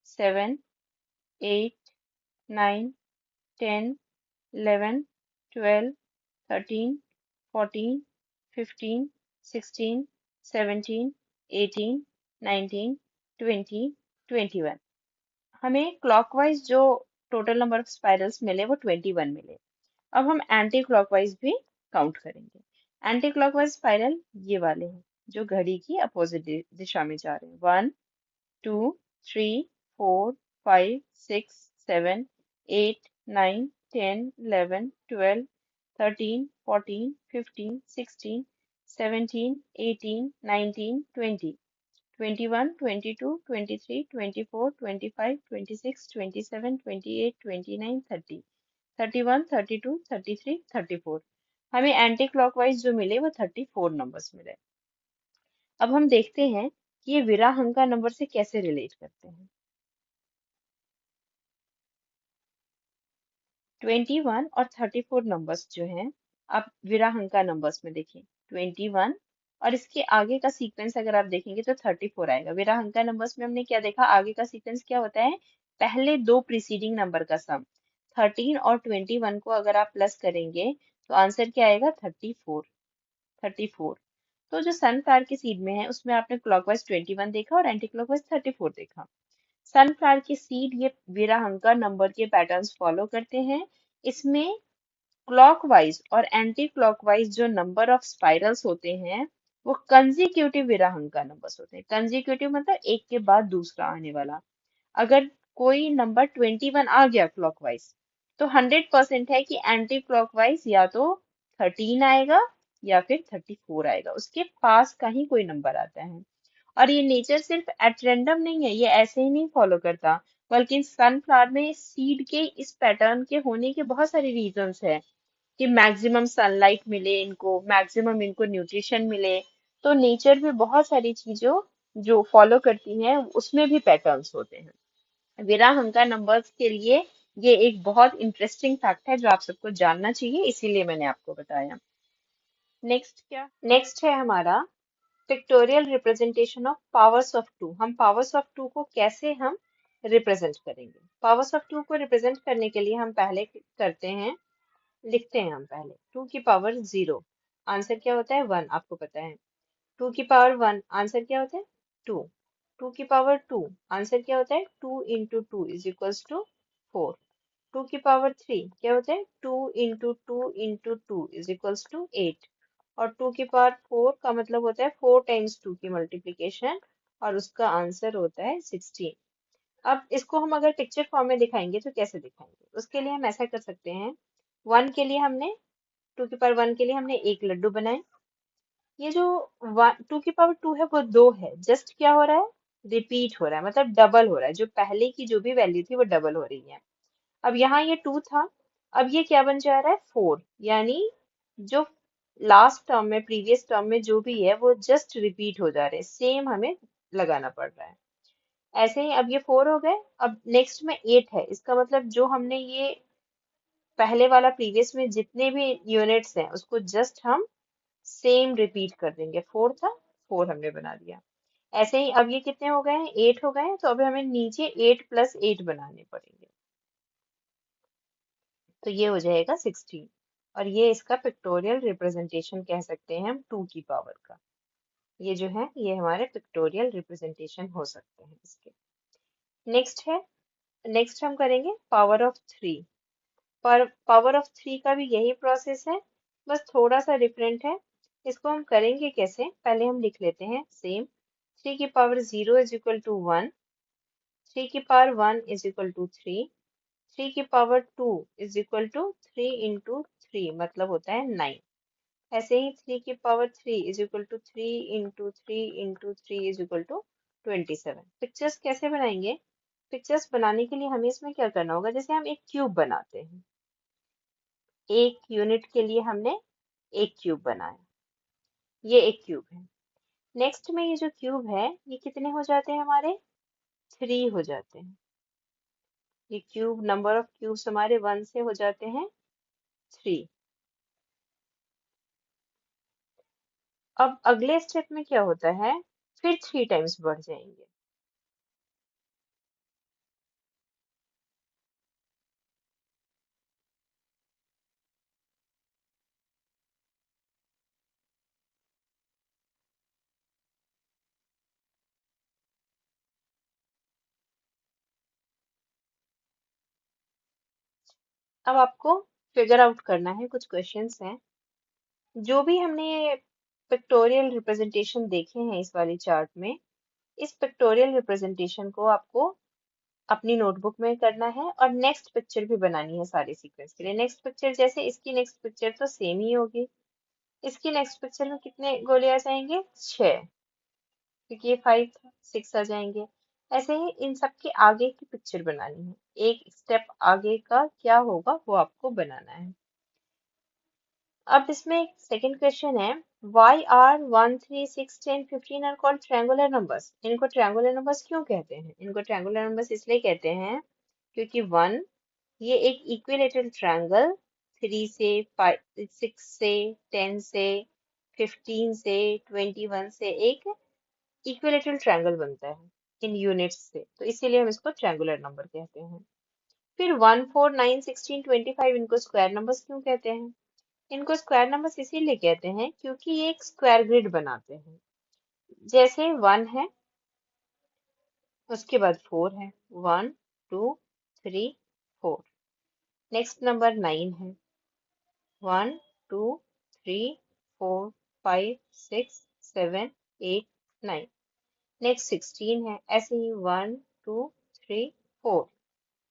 7 8 9 10 11 12 13 14 15 16 17 18 19 20 21। हमें क्लॉकवाइज जो टोटल नंबर ऑफ स्पाइरल्स मिले वो 21 मिले। अब हम एंटी क्लॉकवाइज भी काउंट करेंगे। एंटी क्लॉकवाइज स्पाइरल ये वाले हैं जो घड़ी की अपोजिट दिशा में जा रहे हैं। 1 2 3 4 5 6 7 8 9 10 11 12 13 14 15 16 17 18 19 20 21 22 23 24 25 26 27 28 29 30 31 32 33 34। हमें एंटी क्लॉकवाइज जो मिले वो 34 नंबर्स मिले। अब हम देखते हैं कि ये विराहंका नंबर से कैसे रिलेट करते हैं। 21 और 34 नंबर्स जो हैं, आप विराहंका नंबर्स में देखें। 21 और इसके आगे का सीक्वेंस अगर आप देखेंगे तो 34 आएगा। विराहंका नंबर्स में हमने क्या देखा, आगे का सीक्वेंस क्या होता है, पहले दो प्रीसीडिंग नंबर का सम। 13 और 21 को अगर आप प्लस करेंगे तो आंसर क्या आएगा, 34। 34। तो जो सनफ्लावर की सीड में है उसमें आपने क्लॉकवाइज 21 देखा और एंटी क्लॉकवाइज 34 देखा। सनफ्लावर की सीड ये विराहंका नंबर के पैटर्न्स फॉलो करते हैं। इसमें क्लॉकवाइज और एंटी क्लॉकवाइज जो नंबर ऑफ स्पाइरल्स होते हैं वो कंजिक्यूटिव विराहंका नंबर्स होते हैं। कंजिक्यूटिव मतलब एक के बाद दूसरा आने वाला। अगर कोई नंबर 21 आ गया क्लॉकवाइज तो 100% है कि एंटी क्लॉकवाइज या तो 13 आएगा या फिर 34 आएगा, उसके पास का ही कोई नंबर आता है। और ये नेचर सिर्फ एट रैंडम नहीं है, ये ऐसे ही नहीं फॉलो करता, बल्कि सनफ्लावर में सीड के इस पैटर्न के होने के बहुत सारे रीजंस है कि मैक्सिमम सनलाइट मिले इनको, मैक्सिमम इनको न्यूट्रिशन मिले। तो नेचर भी बहुत सारी चीजों जो फॉलो करती हैं उसमें भी पैटर्न्स होते हैं। विराहंका नंबर्स के लिए ये एक बहुत इंटरेस्टिंग फैक्ट है जो आप सबको जानना चाहिए, इसीलिए मैंने आपको बताया। नेक्स्ट है हमारा pictorial representation of powers of two. हम पावर्स ऑफ टू को कैसे हम रिप्रेजेंट करेंगे। पावर्स ऑफ टू को रिप्रेजेंट करने के लिए हम पहले करते हैं, लिखते हैं हम पहले 2 की पावर 0, आंसर क्या होता है 1, आपको पता है। 2 की पावर 1, आंसर क्या होता है 2। 2 की पावर 2, आंसर क्या होता है 2 into 2 = 4। 2 की पावर 3 क्या होता है 2 into 2 into 2 = 8। और 2 की पावर 4 का मतलब होता है 4 टाइम्स 2 की मल्टीप्लीकेशन, और उसका आंसर होता है 16। अब इसको हम अगर पिक्चर फॉर्म में दिखाएंगे तो कैसे दिखाएंगे, उसके लिए हम ऐसा कर सकते हैं। 1 के लिए हमने 2 की पावर 1 के लिए हमने एक लड्डू बनाए। ये जो 2 की पावर 2 है वो 2 है, जस्ट क्या हो रहा है रिपीट हो रहा है, मतलब डबल हो रहा है, जो पहले की जो भी वैल्यू थी वो डबल हो रही है। अब यहाँ ये 2 था, अब ये क्या बन जा रहा है 4, यानी जो लास्ट टर्म में प्रीवियस टर्म में जो भी है वो जस्ट रिपीट हो जा रहे हैं, सेम हमें लगाना पड़ रहा है। ऐसे ही अब ये 4 हो गए, अब नेक्स्ट में 8 है, इसका मतलब जो हमने ये पहले वाला प्रीवियस में जितने भी यूनिट्स हैं उसको जस्ट हम सेम रिपीट कर देंगे। 4 था, 4 हमने बना दिया। ऐसे ही अब ये कितने हो गए हैं, 8 हो गए हैं, तो अभी हमें नीचे 8 प्लस 8 बनाने पड़ेंगे, तो ये हो जाएगा 16। और ये इसका पिक्टोरियल रिप्रेजेंटेशन कह सकते हैं हम 2 की पावर का। ये जो है ये हमारे पिक्टोरियल रिप्रेजेंटेशन हो सकते हैं इसके। नेक्स्ट है, नेक्स्ट हम करेंगे पावर ऑफ 3। पर पावर ऑफ 3 का भी यही प्रोसेस है, बस थोड़ा सा डिफरेंट है। इसको हम करेंगे कैसे, पहले हम लिख लेते हैं सेम। 3 की पावर 0 इज इक्वल टू 1, 3 की पावर 1 इज इक्वल टू 3, 3 की power 2 is equal to 3 into 3, मतलब होता है 9। ऐसे ही 3 की power 3 is equal to 3 into 3 into 3 is equal to 27। Pictures कैसे बनाएंगे, पिक्चर्स बनाने के लिए हमें इसमें क्या करना होगा, जैसे हम एक क्यूब बनाते हैं, एक यूनिट के लिए हमने एक क्यूब बनाया, ये एक क्यूब है। नेक्स्ट में ये जो क्यूब है ये कितने हो जाते हैं हमारे, 3 हो जाते हैं। ये क्यूब नंबर ऑफ क्यूब्स हमारे 1 से हो जाते हैं 3। अब अगले स्टेप में क्या होता है, फिर 3 टाइम्स बढ़ जाएंगे। अब आपको फिगर आउट करना है, कुछ क्वेश्चंस हैं। जो भी हमने पिक्टोरियल रिप्रेजेंटेशन देखे हैं इस वाली चार्ट में, इस पिक्टोरियल रिप्रेजेंटेशन को आपको अपनी नोटबुक में करना है और नेक्स्ट पिक्चर भी बनानी है सारे सीक्वेंस के लिए। नेक्स्ट पिक्चर जैसे इसकी नेक्स्ट पिक्चर तो सेम ही होगी, इसकी नेक्स्ट पिक्चर में कितने गोले आ जाएंगे, 6, क्योंकि ये 5 था, 6 आ जाएंगे। ऐसे ही इन सब के आगे की पिक्चर बनानी है, एक स्टेप आगे का क्या होगा वो आपको बनाना है। अब इसमें एक सेकंड क्वेश्चन है, why are 1 3 6 10 15 are called triangular numbers. इनको ट्रायंगुलर नंबर्स क्यों कहते हैं, इनको ट्रायंगुलर नंबर्स इसलिए कहते हैं क्योंकि 1 ये एक इक्विलेटरल ट्रायंगल 3 से 5 6 से 10 से 15 से 21 से एक इक्विलेटरल ट्रायंगल बनता है इन यूनिट्स से, तो इसीलिए हम इसको ट्रायंगुलर नंबर कहते हैं। फिर 1 4 9 16 25 इनको स्क्वायर नंबर्स क्यों कहते हैं, इनको स्क्वायर नंबर्स इसीलिए कहते हैं क्योंकि ये एक स्क्वायर ग्रिड बनाते हैं। जैसे 1 है, उसके बाद 4 है, 1 2 3 4। नेक्स्ट नंबर 9 है, 1 2 3 4 5 6 7 8 9। नेक्स्ट 16 है, ऐसे ही 1 2 3 4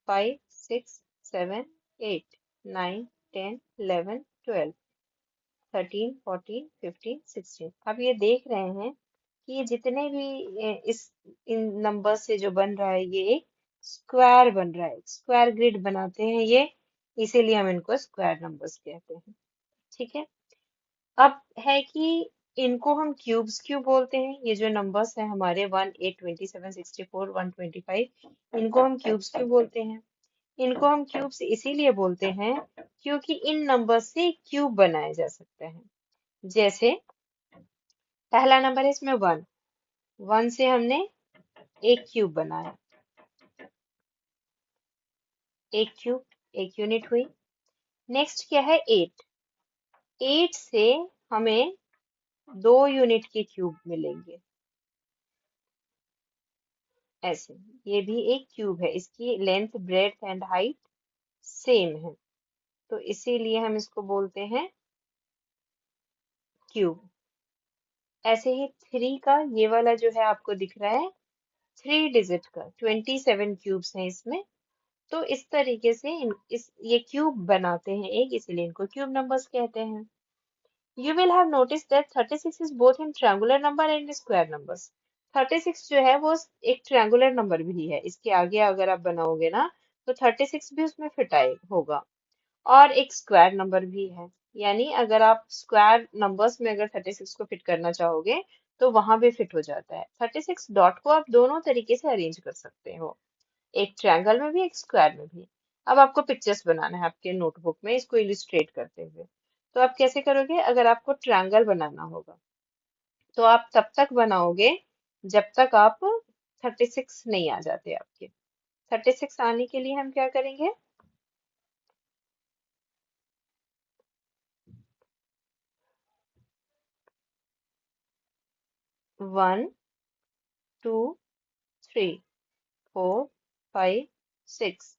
5 6 7 8 9 10 11 12 13 14 15 16। अब ये देख रहे हैं कि ये जितने भी इस इन नंबर से जो बन रहा है ये एक स्क्वायर बन रहा है, स्क्वायर ग्रिड बनाते हैं ये, इसीलिए हम इनको स्क्वायर नंबर्स कहते हैं। ठीक है, अब है कि इनको हम क्यूब्स क्यों बोलते हैं, ये जो नंबर्स हैं हमारे 1 8 27 64 125, इनको हम क्यूब्स क्यों बोलते हैं, इनको हम क्यूब्स इसीलिए बोलते हैं क्योंकि इन नंबर से क्यूब बनाया जा सकता है। जैसे पहला नंबर है इसमें 1, 1 से हमने एक क्यूब बनाया, एक क्यूब, एक यूनिट हुई। नेक्स्ट क्या है 8, 8 से हमें 2 यूनिट के क्यूब मिलेंगे। ऐसे ये भी एक क्यूब है, इसकी length breadth and height same है, तो इसीलिए हम इसको बोलते हैं क्यूब। ऐसे ही 3 का ये वाला जो है आपको दिख रहा है 3 डिजिट का, 27 क्यूब्स हैं इसमें, तो इस तरीके से इस ये क्यूब बनाते हैं एक, इसीलिए इनको क्यूब नंबर्स कहते हैं। You will have noticed that 36 is both in triangular number and square numbers. 36 जो है वो एक ट्रायंगुलर नंबर भी है, इसके आगे अगर आप बनाओगे ना तो 36 भी उसमें फिट आए होगा। और एक स्क्वायर नंबर भी है, यानी अगर आप स्क्वायर नंबर्स में अगर 36 को फिट करना चाहोगे तो वहां भी फिट हो जाता है। 36 डॉट को आप दोनों तरीके से अरेंज कर सकते हो, एक ट्रायंगल में भी एक स्क्वायर में भी। अब आपको पिक्चर्स बनाना है आपके नोटबुक में इसको इलिस्ट्रेट करते हुए। तो आप कैसे करोगे? अगर आपको ट्रायंगल बनाना होगा तो आप तब तक बनाओगे जब तक आप 36 नहीं आ जाते आपके। 36 आने के लिए हम क्या करेंगे? 1 2 3 4 5 6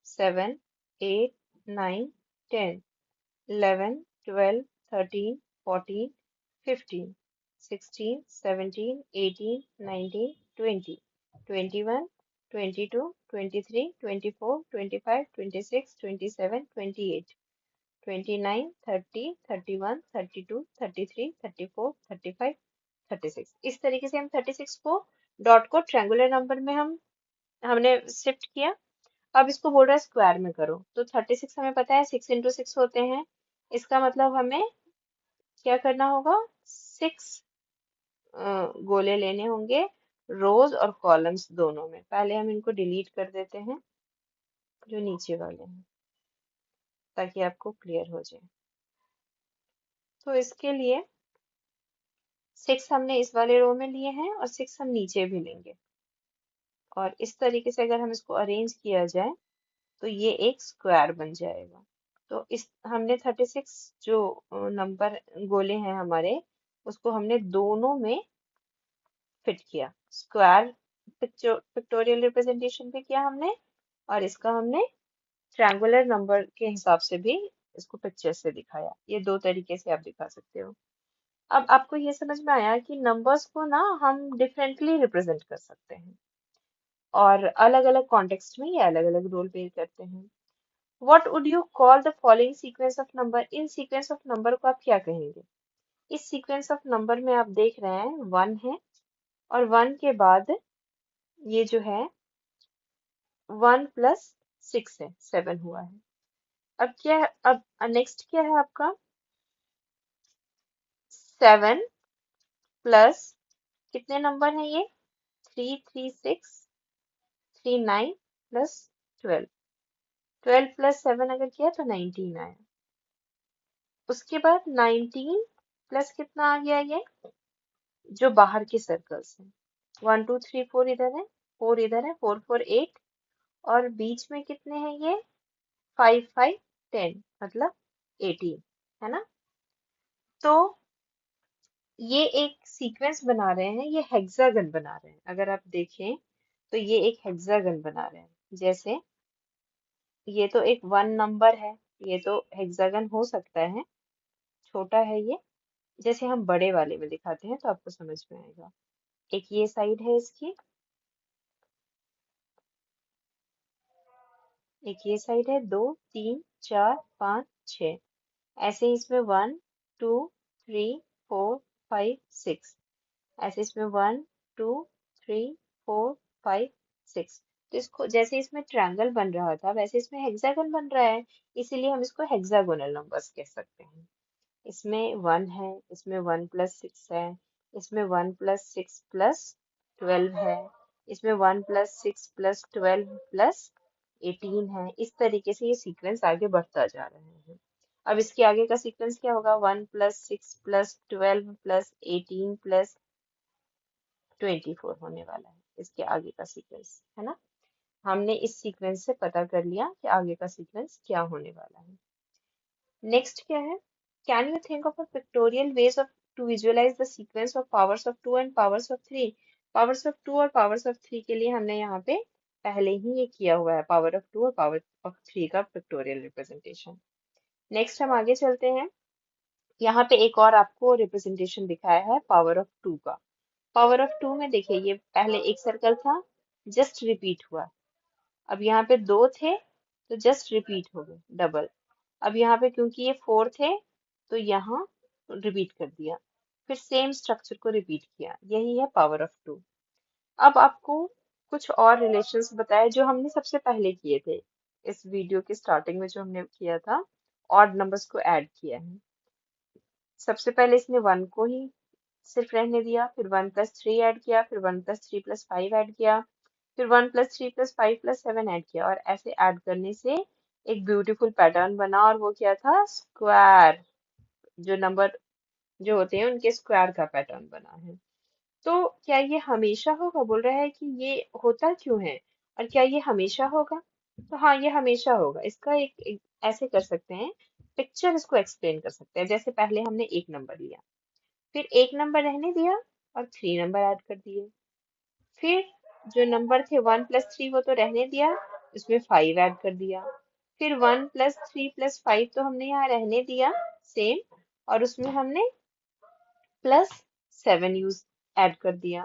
7 8 9 10 11 12 13 14 15 16 17 18 19 20 21 22 23 24 25 26 27 28 29 30 31 32 33 34 35 36। इस तरीके से हम 36 को डॉट को ट्रायंगुलर नंबर में हमने शिफ्ट किया। अब इसको बोल रहा है स्क्वायर में करो, तो 36 हमें पता है 6 × 6 होते हैं। इसका मतलब हमें क्या करना होगा? 6 गोले लेने होंगे, रोज और कॉलम्स दोनों में। पहले हम इनको डिलीट कर देते हैं जो नीचे वाले हैं, ताकि आपको क्लियर हो जाए। तो इसके लिए 6 हमने इस वाले रो में लिए हैं और 6 हम नीचे भी लेंगे, और इस तरीके से अगर हम इसको अरेंज किया जाए तो ये एक स्क्वायर बन जाएगा। तो इस हमने 36 जो नंबर गोले हैं हमारे, उसको हमने दोनों में फिट किया। स्क्वायर पिक्टोरियल रिप्रेजेंटेशन भी किया हमने, और इसका हमने ट्रायंगुलर नंबर के हिसाब से भी इसको पिक्चर से दिखाया। ये दो तरीके से आप दिखा सकते हो। अब आपको ये समझ में आया कि नंबर्स को ना हम डिफरेंटली रिप्रेजेंट कर सकते हैं, और अलग अलग कॉन्टेक्स्ट में ये अलग अलग रोल प्ले करते हैं। What would you call the following sequence of number? In sequence of number को आप क्या कहेंगे? इस सीक्वेंस ऑफ नंबर में आप देख रहे हैं 1 है, और 1 के बाद ये जो है 1 + 6 है, 7 हुआ है। अब क्या है? अब नेक्स्ट क्या है आपका? 7 प्लस कितने नंबर है ये? 3 3 6 3 9 प्लस 12। 12 + 7 अगर किया तो 19 आया। उसके बाद 19 प्लस कितना आ गया ये? जो बाहर के सर्कल्स हैं, 1 2 3 4 इधर है, 4 इधर है, 4 4 8, और बीच में कितने हैं ये? 5 5 10, मतलब 18, है ना? तो ये एक सीक्वेंस बना रहे हैं, ये हेक्सागन बना रहे हैं। अगर आप देखें तो ये एक हेक्सागन बना रहे हैं। जैसे ये तो एक 1 नंबर है, ये तो हेक्सागन हो सकता है, छोटा है ये। जैसे हम बड़े वाले में दिखाते हैं तो आपको समझ में आएगा। एक ये साइड है इसकी, एक ये साइड है, 2 3 4 5 6। ऐसे ही इसमें 1 2 3 4 5 6। ऐसे इसमें 1 2 3 4 5 6। तो इसको जैसे इसमें ट्रायंगल बन रहा था वैसे इसमें हेक्सागन बन रहा है, इसीलिए हम इसको हेक्सागोनल नंबर्स कह सकते हैं। इसमें 1 है, इसमें 1 + 6 है, इसमें 1 + 6 + 12 है, इसमें 1 + 6 + 12 + 18 है। इस तरीके से ये सीक्वेंस आगे बढ़ता जा रहा है। अब इसके आगे का सीक्वेंस क्या होगा? 1 + 6 + 12 + 18 + 24 होने वाला है इसके आगे का सीक्वेंस, है ना? हमने इस सीक्वेंस से पता कर लिया कि आगे का सीक्वेंस क्या होने वाला है। नेक्स्ट क्या है? Can you think of a pictorial ways of to visualize the sequence of powers of 2 and powers of 3? Powers of 2 और पावर्स ऑफ 3 के लिए हमने यहाँ पे पहले ही ये किया हुआ है, पावर ऑफ 2 और पावर ऑफ 3 का पिक्टोरियल रिप्रेजेंटेशन। नेक्स्ट हम आगे चलते हैं। यहाँ पे एक और आपको रिप्रेजेंटेशन दिखाया है पावर ऑफ 2 का। पावर ऑफ 2 में देखिए ये पहले एक सर्कल था, जस्ट रिपीट हुआ। अब यहाँ पे 2 थे तो जस्ट रिपीट हो गए, डबल। अब यहाँ पे क्योंकि ये 4 थे तो यहाँ रिपीट कर दिया, फिर सेम स्ट्रक्चर को रिपीट किया। यही है पावर ऑफ 2। अब आपको कुछ और रिलेशंस बताए जो हमने सबसे पहले किए थे। इस वीडियो के स्टार्टिंग में जो हमने किया था, ऑड नंबर्स को ऐड किया है। सबसे पहले इसने 1 को ही सिर्फ रहने दिया, फिर 1 + 3 ऐड किया, फिर 1 + 3 + 5 ऐड किया, फिर 1 + 3 + 5 + 7 ऐड किया, और ऐसे ऐड करने से एक ब्यूटीफुल पैटर्न बना, और वो क्या था, स्क्वायर। जो नंबर जो होते हैं उनके स्क्वायर का पैटर्न बना है। तो क्या ये हमेशा होगा, बोल रहा है कि ये होता क्यों है और क्या ये हमेशा होगा। तो हाँ, ये हमेशा होगा। इसका एक ऐसे कर सकते हैं, पिक्चर इसको एक्सप्लेन कर सकते हैं। जैसे पहले हमने एक नंबर लिया, फिर एक नंबर रहने दिया और 3 नंबर ऐड कर दिए। फिर जो नंबर थे 1 + 3 वो तो रहने दिया, उसमें 5 ऐड कर दिया। फिर 1 + 3 + 5 तो हमने यहाँ रहने दिया सेम, और उसमें हमने +7 यूज ऐड कर दिया।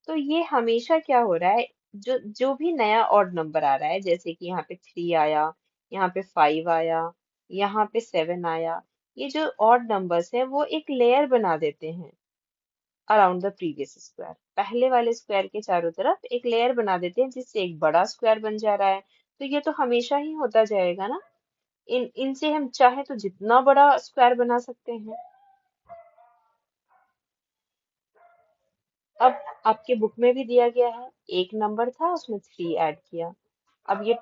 तो ये हमेशा क्या हो रहा है, जो जो भी नया ऑड नंबर आ रहा है, जैसे कि यहाँ पे 3 आया, यहाँ पे 5 आया, यहाँ पे 7 आया, ये जो ऑड नंबर्स है वो एक लेयर बना देते हैं अराउंड द प्रीवियस स्क्वायर। पहले वाले स्क्वायर के चारों तरफ एक लेयर बना देते हैं, जिससे एक बड़ा स्क्वायर बन जा रहा है। तो ये तो हमेशा ही होता जाएगा ना। इनसे हम चाहे तो जितना बड़ा स्क्वायर बना सकते हैं। अब आपके बुक में भी दिया गया है, एक नंबर था उसमें 3 ऐड किया। अब ये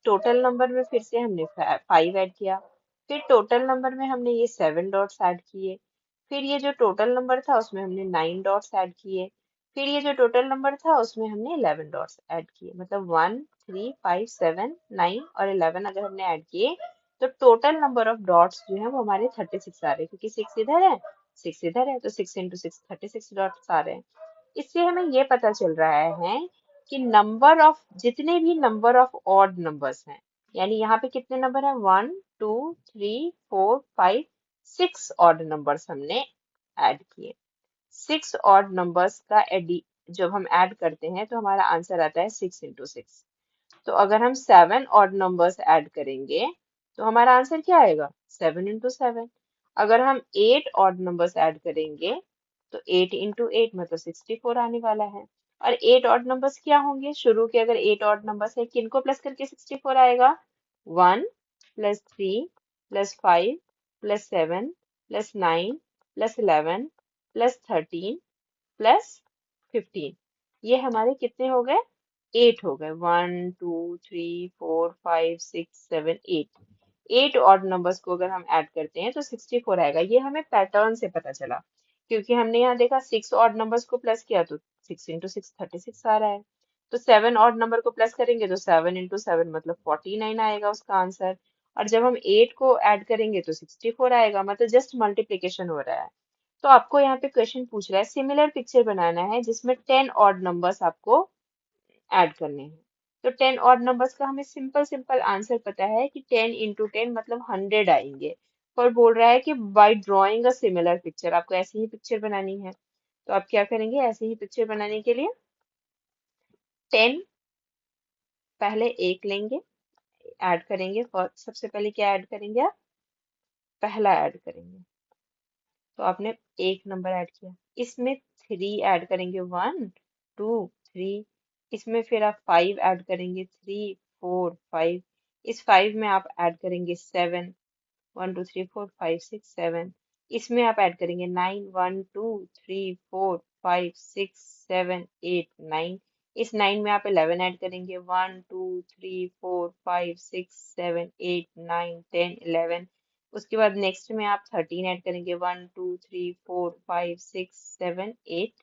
टोटल नंबर में फिर से हमने 5 ऐड किया। फिर टोटल नंबर में हमने ये 7 डॉट्स ऐड किए। फिर ये जो टोटल नंबर था उसमें हमने 9 डॉट्स ऐड किए। फिर ये जो टोटल नंबर था उसमें हमने 11 डॉट्स ऐड किए। मतलब 1 3 5 7 9 और 11 अगर हमने ऐड किए, तो टोटल नंबर ऑफ डॉट्स जो है वो हमारे 36 आ रहे हैं, क्योंकि 6 इधर है 6 इधर है, तो 6 × 6 36 डॉट्स आ रहे हैं। इससे हमें ये पता चल रहा है कि नंबर ऑफ जितने भी नंबर ऑफ ऑड नंबर्स हैं, यानी यहाँ पे कितने नंबर हैं, 1 2 3 4 5 6 ऑड नंबर्स हमने ऐड किए। 6 ऑड नंबर्स का एडी जब हम ऐड करते हैं तो हमारा आंसर आता है 6 × 6। तो अगर हम 7 ऑड नंबर्स ऐड करेंगे तो हमारा आंसर क्या आएगा, 7 × 7। अगर हम 8 ऑड नंबर्स ऐड करेंगे तो 8 × 8 मतलब 64 आने वाला है। और 8 ऑड नंबर्स क्या होंगे, शुरू के अगर 8 ऑड नंबर्स है, किनको प्लस करके 64 आएगा, 1 + 3 + 5 + 7 + 9 + 11 + 13 +15। ये हमारे कितने हो गए, 8 हो गए। 1 2 3 4 5 6 7 8। 8 ऑड नंबर्स को अगर हम ऐड करते हैं तो 64 आएगा। ये हमें पैटर्न से पता चला, क्योंकि हमने यहाँ देखा 6 ऑड नंबर्स को प्लस किया तो 6 × 6 36 आ रहा है। तो 7 ऑड नंबर को प्लस करेंगे तो 7 × 7 मतलब 49 आएगा उसका आंसर। और जब हम 8 को ऐड करेंगे तो 64 आएगा, मतलब जस्ट मल्टीप्लीकेशन हो रहा है। तो आपको यहाँ पे क्वेश्चन पूछ रहा है, सिमिलर पिक्चर बनाना है जिसमें 10 ऑड नंबर्स आपको ऐड करने हैं। तो 10 ऑड नंबर्स का हमें सिंपल सिंपल आंसर पता है कि 10 × 10 मतलब 100 आएंगे। पर बोल रहा है कि bye drawing a similar picture, आपको ऐसी ही पिक्चर बनानी है। तो आप क्या करेंगे, ऐसी ही पिक्चर बनाने के लिए 10 पहले एक लेंगे, ऐड करेंगे। सबसे पहले क्या ऐड करेंगे आप, पहला ऐड करेंगे। तो आपने एक नंबर ऐड किया, इसमें 3 ऐड करेंगे, 1 2 3। इसमें फिर आप 5 ऐड करेंगे, 3 4 5। इस 5 में आप ऐड करेंगे 7, 1 2 3 4 5 6 7। इसमें आप ऐड करेंगे 9, 1 2 3 4 5 6 7 8 9। इस 9 में आप 11 ऐड करेंगे, 1 2 3 4 5 6 7 8 9 10 11। उसके बाद नेक्स्ट में आप 13 ऐड करेंगे, 1 2 3 4 5 6 7 8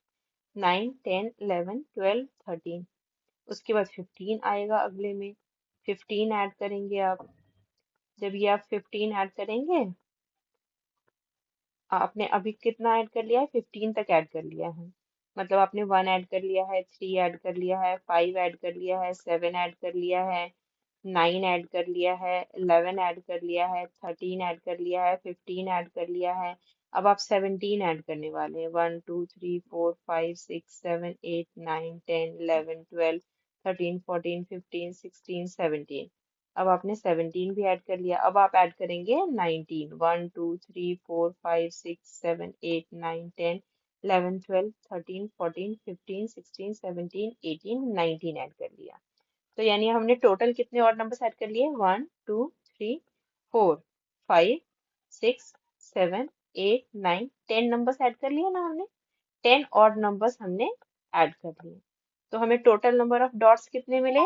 9 10 11 12 13। उसके बाद 15 आएगा अगले में, 15 ऐड करेंगे आप। जब ये आप 15 ऐड करेंगे, आपने अभी कितना ऐड कर लिया है, 15 तक ऐड कर लिया है। मतलब आपने 1 ऐड कर लिया है, 3 ऐड कर लिया है, 5 ऐड कर लिया है, 7 ऐड कर लिया है, 9 ऐड कर लिया है, 11 ऐड कर लिया है, 13 ऐड कर लिया है, 15 ऐड कर लिया है। अब आप 17 ऐड करने वाले हैं, 1 2 3 4 5 6 7 8 9 10 11 12 13 14 15 16 17। अब आपने 17 भी ऐड कर लिया, अब आप ऐड करेंगे 19, 1 2 3 4 5 6 7 8 9 10। 11 12 13 14 15 16 17 18 19 ऐड कर लिया। तो यानी हमने टोटल कितने और नंबर्स ऐड कर लिए? 1 2 3 4 5 6 7 8 9 10 नंबर्स ऐड कर लिए ना हमने। 10 और नंबर्स हमने ऐड कर लिए। तो हमें टोटल नंबर ऑफ डॉट्स कितने मिले?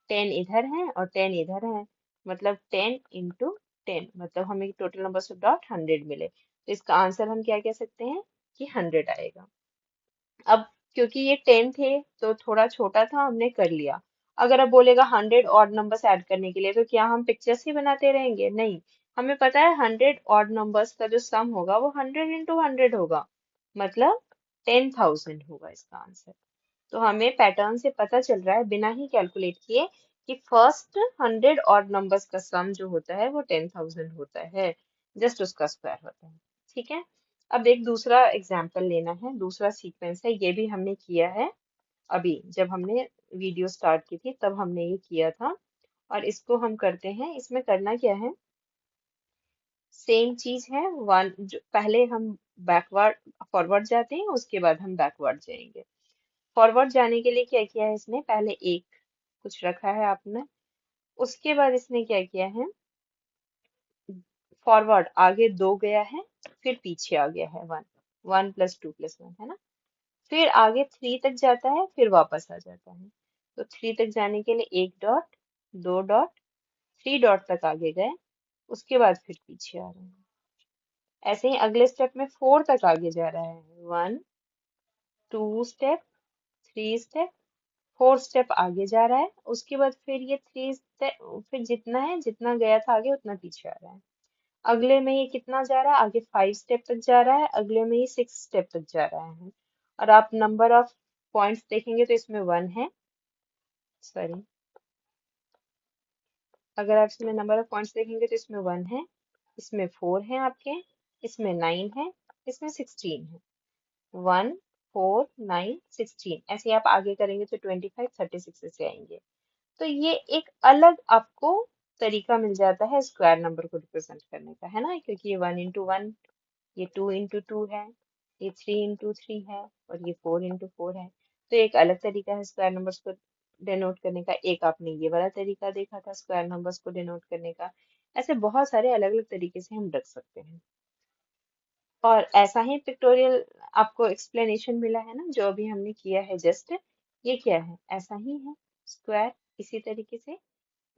10 इधर हैं और 10 इधर हैं, मतलब 10 इंटू 10, मतलब हमें टोटल नंबर ऑफ डॉट 100 मिले। तो इसका आंसर हम क्या कह सकते हैं कि 100 आएगा। अब क्योंकि ये 10 थे तो थोड़ा छोटा था, हमने कर लिया। अगर अब बोलेगा 100 ऑड नंबर्स ऐड करने के लिए, तो क्या हम पिक्चर्स ही बनाते रहेंगे? नहीं, हमें पता है 100 ऑड नंबर्स का जो सम होगा वो 100 इंटू 100 होगा, मतलब 10,000 होगा इसका आंसर। तो हमें पैटर्न से पता चल रहा है बिना ही कैलकुलेट किए कि फर्स्ट 100 ऑड नंबर्स का सम जो होता है वो 10,000 होता है, जस्ट उसका स्क्वायर होता है। ठीक है, अब एक दूसरा एग्जाम्पल लेना है, दूसरा सीक्वेंस है, ये भी हमने किया है अभी जब हमने वीडियो स्टार्ट की थी तब हमने ये किया था। और इसको हम करते हैं, इसमें करना क्या है, सेम चीज है। वन जो पहले हम बैकवर्ड फॉरवर्ड जाते हैं, उसके बाद हम बैकवर्ड जाएंगे। फॉरवर्ड जाने के लिए क्या किया है इसने, पहले एक कुछ रखा है आपने, उसके बाद इसने क्या किया है, फॉरवर्ड आगे दो गया है, फिर पीछे आ गया है वन, 1 + 2 + 1 है ना, फिर आगे 3 तक जाता है, फिर वापस आ जाता है। तो 3 तक जाने के लिए एक डॉट, दो डॉट, 3 डॉट तक आगे गए, उसके बाद फिर पीछे आ रहे हैं। ऐसे ही अगले स्टेप में 4 तक आगे जा रहा है, 1 2 स्टेप, 3 स्टेप, 4 स्टेप आगे जा रहा है, उसके बाद फिर ये 3 स्टेप, फिर जितना है जितना गया था आगे उतना पीछे आ रहा है। अगले में ये कितना जा रहा है आगे, 5 स्टेप तक जा रहा है, अगले में ये 6 स्टेप तक जा रहा है। और आप नंबर ऑफ पॉइंट्स देखेंगे तो इसमें 1 है, सॉरी, अगर आप इसमें नंबर ऑफ पॉइंट्स देखेंगे तो इसमें 1 है, इसमें 4 है आपके, इसमें 9 है, इसमें 16 है। 1 4 9 16, ऐसे ही आप आगे करेंगे तो 25 36 से आएंगे। तो ये एक अलग आपको तरीका मिल जाता है स्क्वायर नंबर को रिप्रेजेंट करने का, है ना, क्योंकि ये 1 इंटू 1, ये 2 इंटू 2 है, ये 3 इंटू 3 है, और ये 4 इंटू 4 है। तो एक अलग तरीका है स्क्वायर नंबर्स को डिनोट करने का, एक आपने ये वाला तरीका देखा था स्क्वायर नंबर्स को डिनोट करने का। ऐसे बहुत सारे अलग अलग तरीके से हम रख सकते हैं। और ऐसा ही पिक्टोरियल आपको एक्सप्लेनेशन मिला है ना, जो अभी हमने किया है जस्ट, ये क्या है, ऐसा ही है स्क्वायर, इसी तरीके से।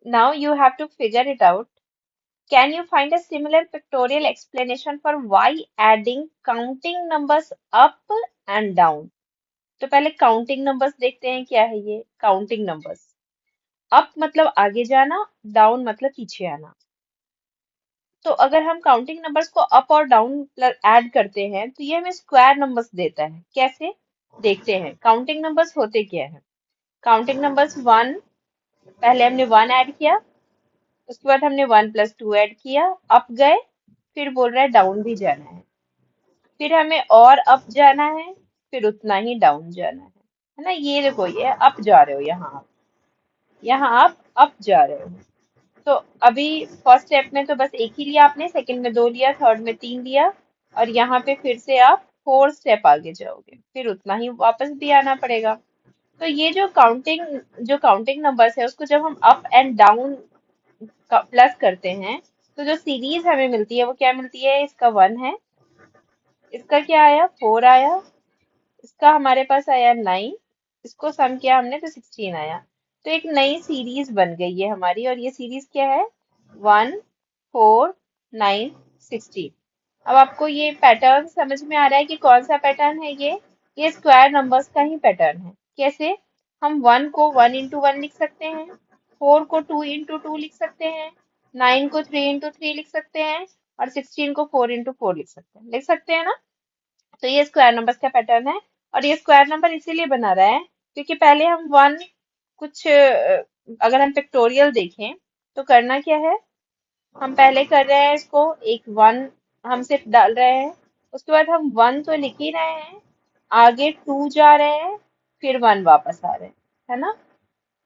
Now you have to figure it out. Can you find a similar pictorial explanation for why adding counting numbers up and down? तो पहले काउंटिंग नंबर्स देखते हैं, क्या है ये काउंटिंग नंबर्स। अप मतलब आगे जाना, डाउन मतलब पीछे आना। तो अगर हम काउंटिंग नंबर्स को अप और डाउन ऐड करते हैं तो ये हमें स्क्वायर नंबर्स देता है। कैसे, देखते हैं काउंटिंग नंबर्स होते क्या है। काउंटिंग नंबर्स 1, पहले हमने 1 ऐड किया, उसके बाद हमने 1 + 2 ऐड किया, अप गए, फिर बोल रहा है डाउन भी जाना है, फिर हमें और अप जाना है, फिर उतना ही डाउन जाना है ना। ये देखो, ये अप जा रहे हो, यहाँ आप अप जा रहे हो। तो अभी फर्स्ट स्टेप में तो बस एक ही लिया आपने, सेकंड में 2 लिया, थर्ड में 3 लिया, और यहाँ पे फिर से आप 4 स्टेप आगे जाओगे, फिर उतना ही वापस भी आना पड़ेगा। तो ये जो काउंटिंग नंबर्स है उसको जब हम अप एंड डाउन प्लस करते हैं, तो जो सीरीज हमें मिलती है वो क्या मिलती है, इसका 1 है, इसका क्या आया 4 आया, इसका हमारे पास आया 9, इसको सम किया हमने तो 16 आया। तो एक नई सीरीज बन गई है हमारी, और ये सीरीज क्या है, 1 4 9 16। अब आपको ये पैटर्न समझ में आ रहा है कि कौन सा पैटर्न है ये स्क्वायर नंबर्स का ही पैटर्न है। कैसे, हम 1 को 1 इंटू 1 लिख सकते हैं, 4 को 2 इंटू 2 लिख सकते हैं, 9 को 3 इंटू 3 लिख सकते हैं, और 16 को 4 इंटू 4 लिख सकते हैं ना। तो ये स्क्वायर नंबर्स का पैटर्न है। और ये स्क्वायर नंबर इसीलिए बना रहा है क्योंकि पहले हम वन कुछ अगर हम पिक्टोरियल देखें तो करना क्या है, हम पहले कर रहे हैं इसको एक 1 हम सिर्फ डाल रहे हैं, उसके बाद हम 1 तो लिख ही रहे हैं, आगे 2 जा रहे हैं, फिर 1 वापस आ रहे हैं, है ना।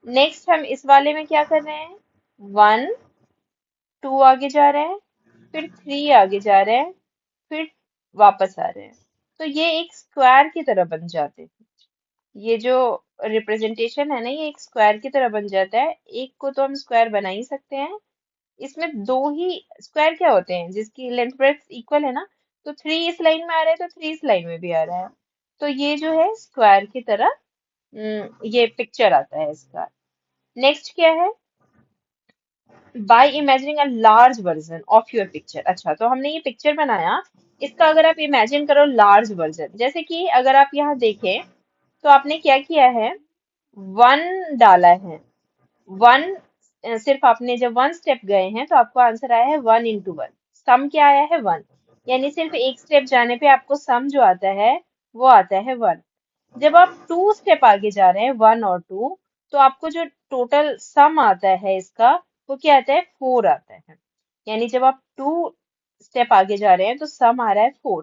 नेक्स्ट हम इस वाले में क्या कर रहे हैं, 1 2 आगे जा रहे हैं, फिर 3 आगे जा रहे हैं, फिर वापस आ रहे हैं। तो ये एक स्क्वायर की तरह बन जाते हैं। ये जो रिप्रेजेंटेशन है ना, ये एक स्क्वायर की तरह बन जाता है। एक को तो हम स्क्वायर बना ही सकते हैं। इसमें दो ही स्क्वायर क्या होते हैं जिसकी लेंथ ब्रेड्थ इक्वल है ना, तो 3 इस लाइन में आ रहा है तो 3 इस लाइन में भी आ रहा है। तो ये जो है स्क्वायर की तरह ये पिक्चर आता है इसका। नेक्स्ट क्या है, by imagining a large version of your picture. अच्छा, तो हमने ये पिक्चर बनाया, इसका अगर आप इमेजिन करो लार्ज वर्जन, जैसे कि अगर आप यहाँ देखें तो आपने क्या किया है, 1 डाला है। 1 सिर्फ आपने जब 1 स्टेप गए हैं तो आपको आंसर आया है 1 into 1। सम क्या आया है 1, यानी सिर्फ एक स्टेप जाने पे आपको सम जो आता है वो आता है 1। जब आप 2 स्टेप आगे जा रहे हैं, 1 और 2, तो आपको जो टोटल सम आता है इसका वो क्या आता है, 4 आता है। यानी जब आप 2 स्टेप आगे जा रहे हैं तो सम आ रहा है 4।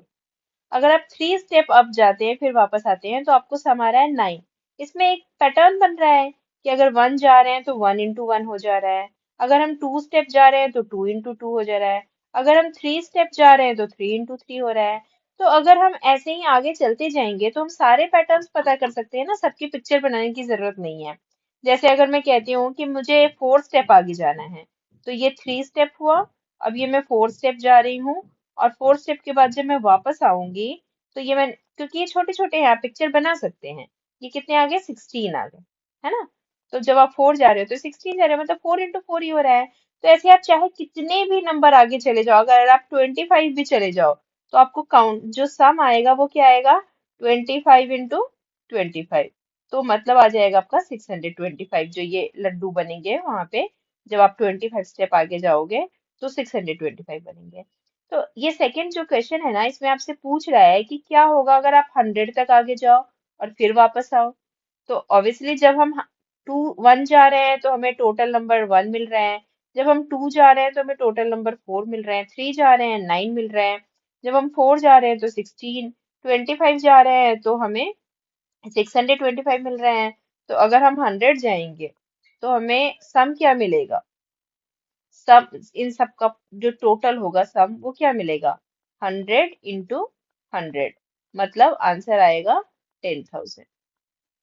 अगर आप 3 स्टेप अप जाते हैं फिर वापस आते हैं तो आपको सम आ रहा है 9। इसमें एक पैटर्न बन रहा है कि अगर 1 जा रहे हैं तो 1 into 1 हो जा रहा है, अगर हम 2 स्टेप जा रहे हैं तो 2 into 2 हो जा रहा है, अगर हम 3 स्टेप जा रहे हैं तो 3 into 3 हो रहा है। तो अगर हम ऐसे ही आगे चलते जाएंगे तो हम सारे पैटर्न्स पता कर सकते हैं ना, सबकी पिक्चर बनाने की जरूरत नहीं है। जैसे अगर मैं कहती हूँ कि मुझे 4 स्टेप आगे जाना है, तो ये 3 स्टेप हुआ, अब ये मैं 4 स्टेप जा रही हूँ, और 4 स्टेप के बाद जब मैं वापस आऊंगी तो ये मैं, क्योंकि ये छोटे छोटे हैं आप पिक्चर बना सकते हैं। ये कितने आ गए, 16 आ गए, है ना। तो जब आप 4 जा रहे हो तो 16 जा रहे हो, मतलब 4 into 4 ही हो रहा है। तो ऐसे आप चाहे कितने भी नंबर आगे चले जाओ, अगर आप 25 भी चले जाओ तो आपको काउंट जो सम आएगा वो क्या आएगा, 25 into 25। तो मतलब आ जाएगा आपका 625, जो ये लड्डू बनेंगे वहां पे जब आप 25 स्टेप आगे जाओगे तो 625 बनेंगे। तो ये सेकंड जो क्वेश्चन है ना, इसमें आपसे पूछ रहा है कि क्या होगा अगर आप 100 तक आगे जाओ और फिर वापस आओ। तो ऑब्वियसली जब हम 1 जा रहे हैं तो हमें टोटल नंबर 1 मिल रहा है, जब हम 2 जा रहे हैं तो हमें टोटल नंबर 4 मिल रहे हैं, 3 जा रहे हैं 9 मिल रहे हैं, जब हम 4 जा रहे हैं तो 16, 25 जा रहे हैं तो हमें 625 मिल रहे हैं। तो अगर हम 100 जाएंगे तो हमें सम क्या मिलेगा, सब इन सब का जो टोटल होगा सम वो क्या मिलेगा, 100 into 100, मतलब आंसर आएगा 10,000।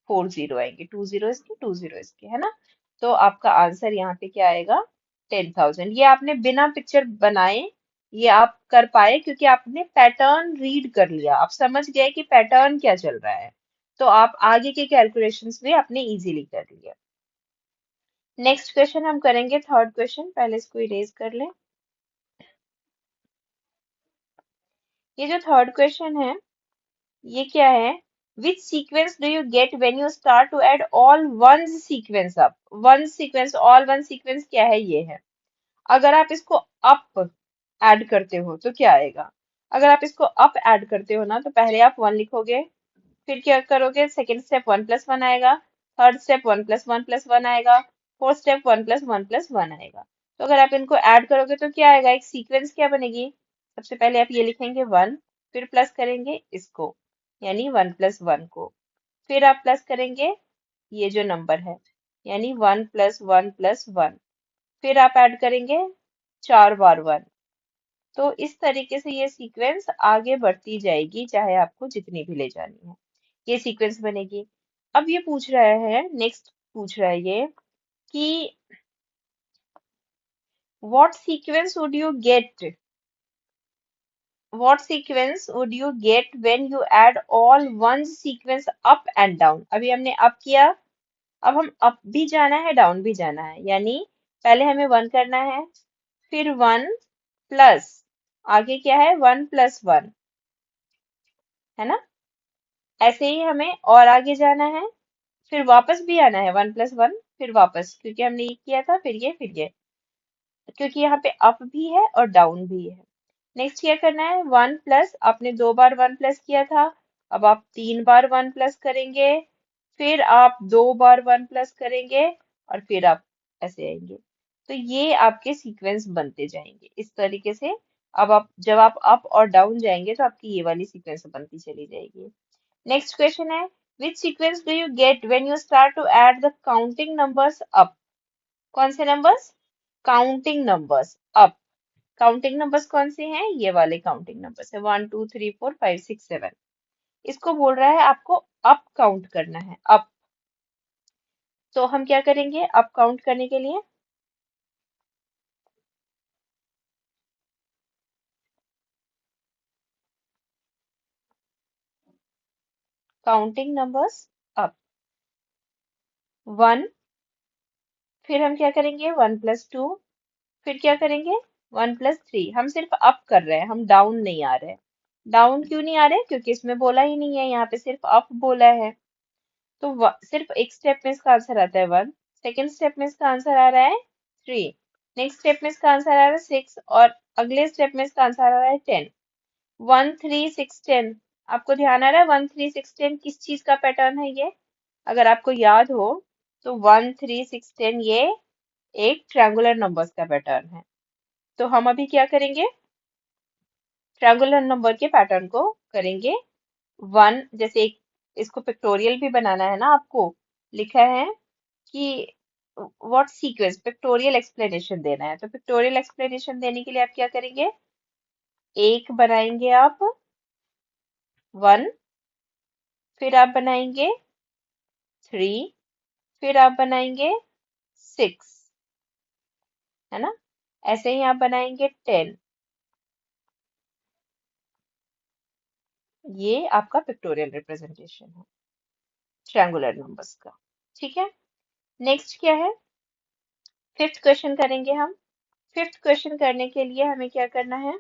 40 आएंगे, 20 इसके 20 इसके, है ना। तो आपका आंसर यहाँ पे क्या आएगा, 10,000। ये आपने बिना पिक्चर बनाए ये आप कर पाए क्योंकि आपने पैटर्न रीड कर लिया, आप समझ गए कि पैटर्न क्या चल रहा है। तो आप आगे के कैलकुलेशंस भी आपने इजीली कर लिया। नेक्स्ट क्वेश्चन हम करेंगे, थर्ड क्वेश्चन, पहले इसको इरेज कर लें। ये जो थर्ड क्वेश्चन है ये क्या है, which sequence do you get when you start to add all ones sequence up. One sequence, all one sequence क्या है, ये है। अगर आप इसको अप ऐड करते हो तो क्या आएगा, अगर आप इसको अप ऐड करते हो ना तो पहले आप 1 लिखोगे, फिर क्या करोगे, सेकंड स्टेप 1 + 1 आएगा, थर्ड स्टेप 1 + 1 + 1 आएगा, फोर्थ स्टेप 1 + 1 + 1 आएगा। तो अगर आप इनको ऐड करोगे तो क्या आएगा, एक सीक्वेंस क्या बनेगी। सबसे पहले आप ये लिखेंगे 1, फिर प्लस करेंगे इसको, यानी 1 + 1 को, फिर आप प्लस करेंगे ये जो नंबर है, यानी 1 + 1 + 1, फिर आप ऐड करेंगे 4 बार 1। तो इस तरीके से ये सीक्वेंस आगे बढ़ती जाएगी, चाहे आपको जितनी भी ले जानी है ये सीक्वेंस बनेगी। अब ये पूछ रहा है, नेक्स्ट पूछ रहा है ये कि what sequence would you get, what sequence would you get when you add all one sequence up and down. अभी हमने अप किया, अब हम अप भी जाना है डाउन भी जाना है, यानी पहले हमें 1 करना है, फिर 1 प्लस, आगे क्या है 1 + 1, है ना। ऐसे ही हमें और आगे जाना है, फिर वापस भी आना है 1 + 1, फिर वापस, क्योंकि हमने ये किया था फिर ये, क्योंकि यहाँ पे अप भी है और डाउन भी है। नेक्स्ट क्या करना है, 1 प्लस, आपने 2 बार 1 प्लस किया था, अब आप 3 बार 1 प्लस करेंगे, फिर आप 2 बार 1 प्लस करेंगे, और फिर आप ऐसे आएंगे। तो ये आपके सीक्वेंस बनते जाएंगे इस तरीके से। अब आप जब आप अप और डाउन जाएंगे तो आपकी ये वाली सीक्वेंस बनती चली जाएगी। नेक्स्ट क्वेश्चन है, which sequence do you get when you start to add the counting numbers up. कौन से numbers, counting numbers up. Counting numbers कौन से हैं, ये वाले काउंटिंग नंबर्स है, 1 2 3 4 5 6 7। इसको बोल रहा है आपको अप काउंट करना है, अप। तो हम क्या करेंगे अप काउंट करने के लिए? Counting numbers up. 1, फिर हम क्या करेंगे 1 + 2, फिर क्या करेंगे 1 + 3। हम सिर्फ अप कर रहे हैं, हम डाउन नहीं आ रहे हैं। डाउन क्यों नहीं आ रहे? क्योंकि इसमें बोला ही नहीं है, यहाँ पे सिर्फ अप बोला है। तो सिर्फ एक स्टेप में इसका आंसर आता है 1, सेकेंड स्टेप में इसका आंसर आ रहा है 3, नेक्स्ट स्टेप में इसका आंसर आ रहा है 6, और अगले स्टेप में इसका आंसर आ रहा है 10। 1 3 6 10। आपको ध्यान आ रहा है 1 3 6 10 किस चीज का पैटर्न है ये? अगर आपको याद हो तो 1 3 6 10 ये एक ट्रायंगुलर नंबर्स का पैटर्न है। तो हम अभी क्या करेंगे, ट्रायंगुलर नंबर के पैटर्न को करेंगे। 1 जैसे एक, इसको पिक्टोरियल भी बनाना है ना आपको, लिखा है कि व्हाट सीक्वेंस, पिक्टोरियल एक्सप्लेनेशन देना है। तो पिक्टोरियल एक्सप्लेनेशन देने के लिए आप क्या करेंगे, एक बनाएंगे आप 1, फिर आप बनाएंगे 3, फिर आप बनाएंगे 6, है ना? ऐसे ही आप बनाएंगे 10। ये आपका पिक्टोरियल रिप्रेजेंटेशन है ट्रायंगुलर नंबर्स का। ठीक है, नेक्स्ट क्या है, फिफ्थ क्वेश्चन करेंगे हम। फिफ्थ क्वेश्चन करने के लिए हमें क्या करना है,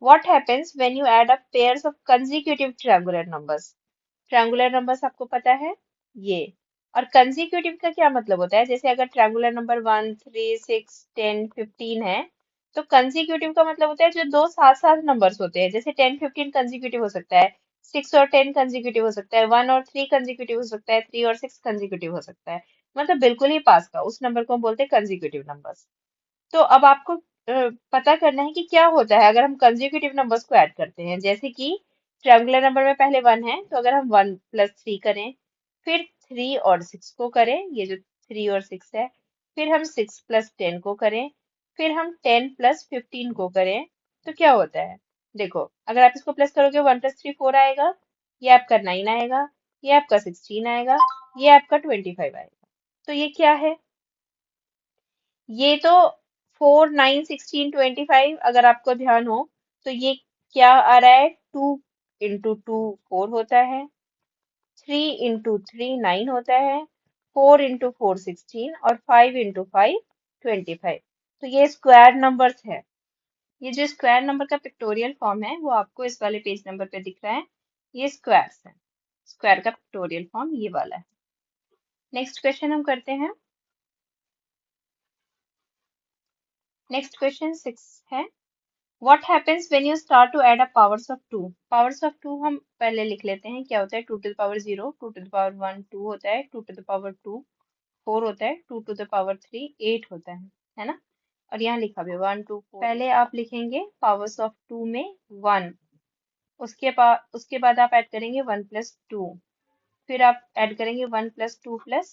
what happens when you add up pairs of consecutive triangular numbers? Triangular numbers आपको पता है ये, और कंसेक्यूटिव का क्या मतलब होता है? जैसे अगर ट्रायंगुलर नंबर 1 3 6 10 15 है, तो कंसेक्यूटिव का मतलब होता है जो दो साथ साथ नंबर्स होते हैं। जैसे 10 15 कंसेक्यूटिव हो सकता है, 6 और 10 कंसेक्यूटिव हो सकता है, 1 और 3 कंसेक्यूटिव हो सकता है, 3 और 6 कंसेक्यूटिव हो सकता है। मतलब बिल्कुल ही पास का, उस नंबर को हम बोलते हैं कंसेक्यूटिव नंबर्स। तो अब आपको पता करना है कि क्या होता है अगर हम कंसेक्यूटिव नंबर्स को ऐड करते हैं। जैसे कि ट्रायंगुलर नंबर में पहले 1 है, तो अगर हम 1 + 3 करें, फिर 3 और 6 को करें, ये जो 3 और 6 है, फिर हम 6 + 10 को करें, फिर हम 10 + 15 को करें, तो क्या होता है? देखो, अगर आप इसको प्लस करोगे 1 + 3 4 आएगा, ये आपका 9 आएगा, ये आपका 16 आएगा, ये आपका 25 आएगा। तो ये क्या है? ये तो 4 9 16 25, अगर आपको ध्यान हो तो ये क्या आ रहा है, 2 × 2 4 होता है, 3 × 3 9 होता है, 4 × 4 16, और 5 × 5 25। तो ये स्क्वायर नंबर्स है। ये जो स्क्वायर नंबर का पिक्टोरियल फॉर्म है वो आपको इस वाले पेज नंबर पे दिख रहा है, ये स्क्वायर्स है। स्क्वायर का पिक्टोरियल फॉर्म ये वाला है। नेक्स्ट क्वेश्चन हम करते हैं। नेक्स्ट क्वेश्चन 6 है, What happens when you start to add up powers of 2? Powers of 2 हम पहले लिख लेते हैं, क्या होता है? 2 to the power 0, 2 to the power 1 2 होता है, 2 to the power 2 4 होता है, 2 to the power 3 8 होता है ना? और यहाँ लिखा भी 1 2 4। पहले आप लिखेंगे पावर्स ऑफ 2 में 1, उसके बाद आप ऐड करेंगे 1 + 2, फिर आप ऐड करेंगे 1 + 2 +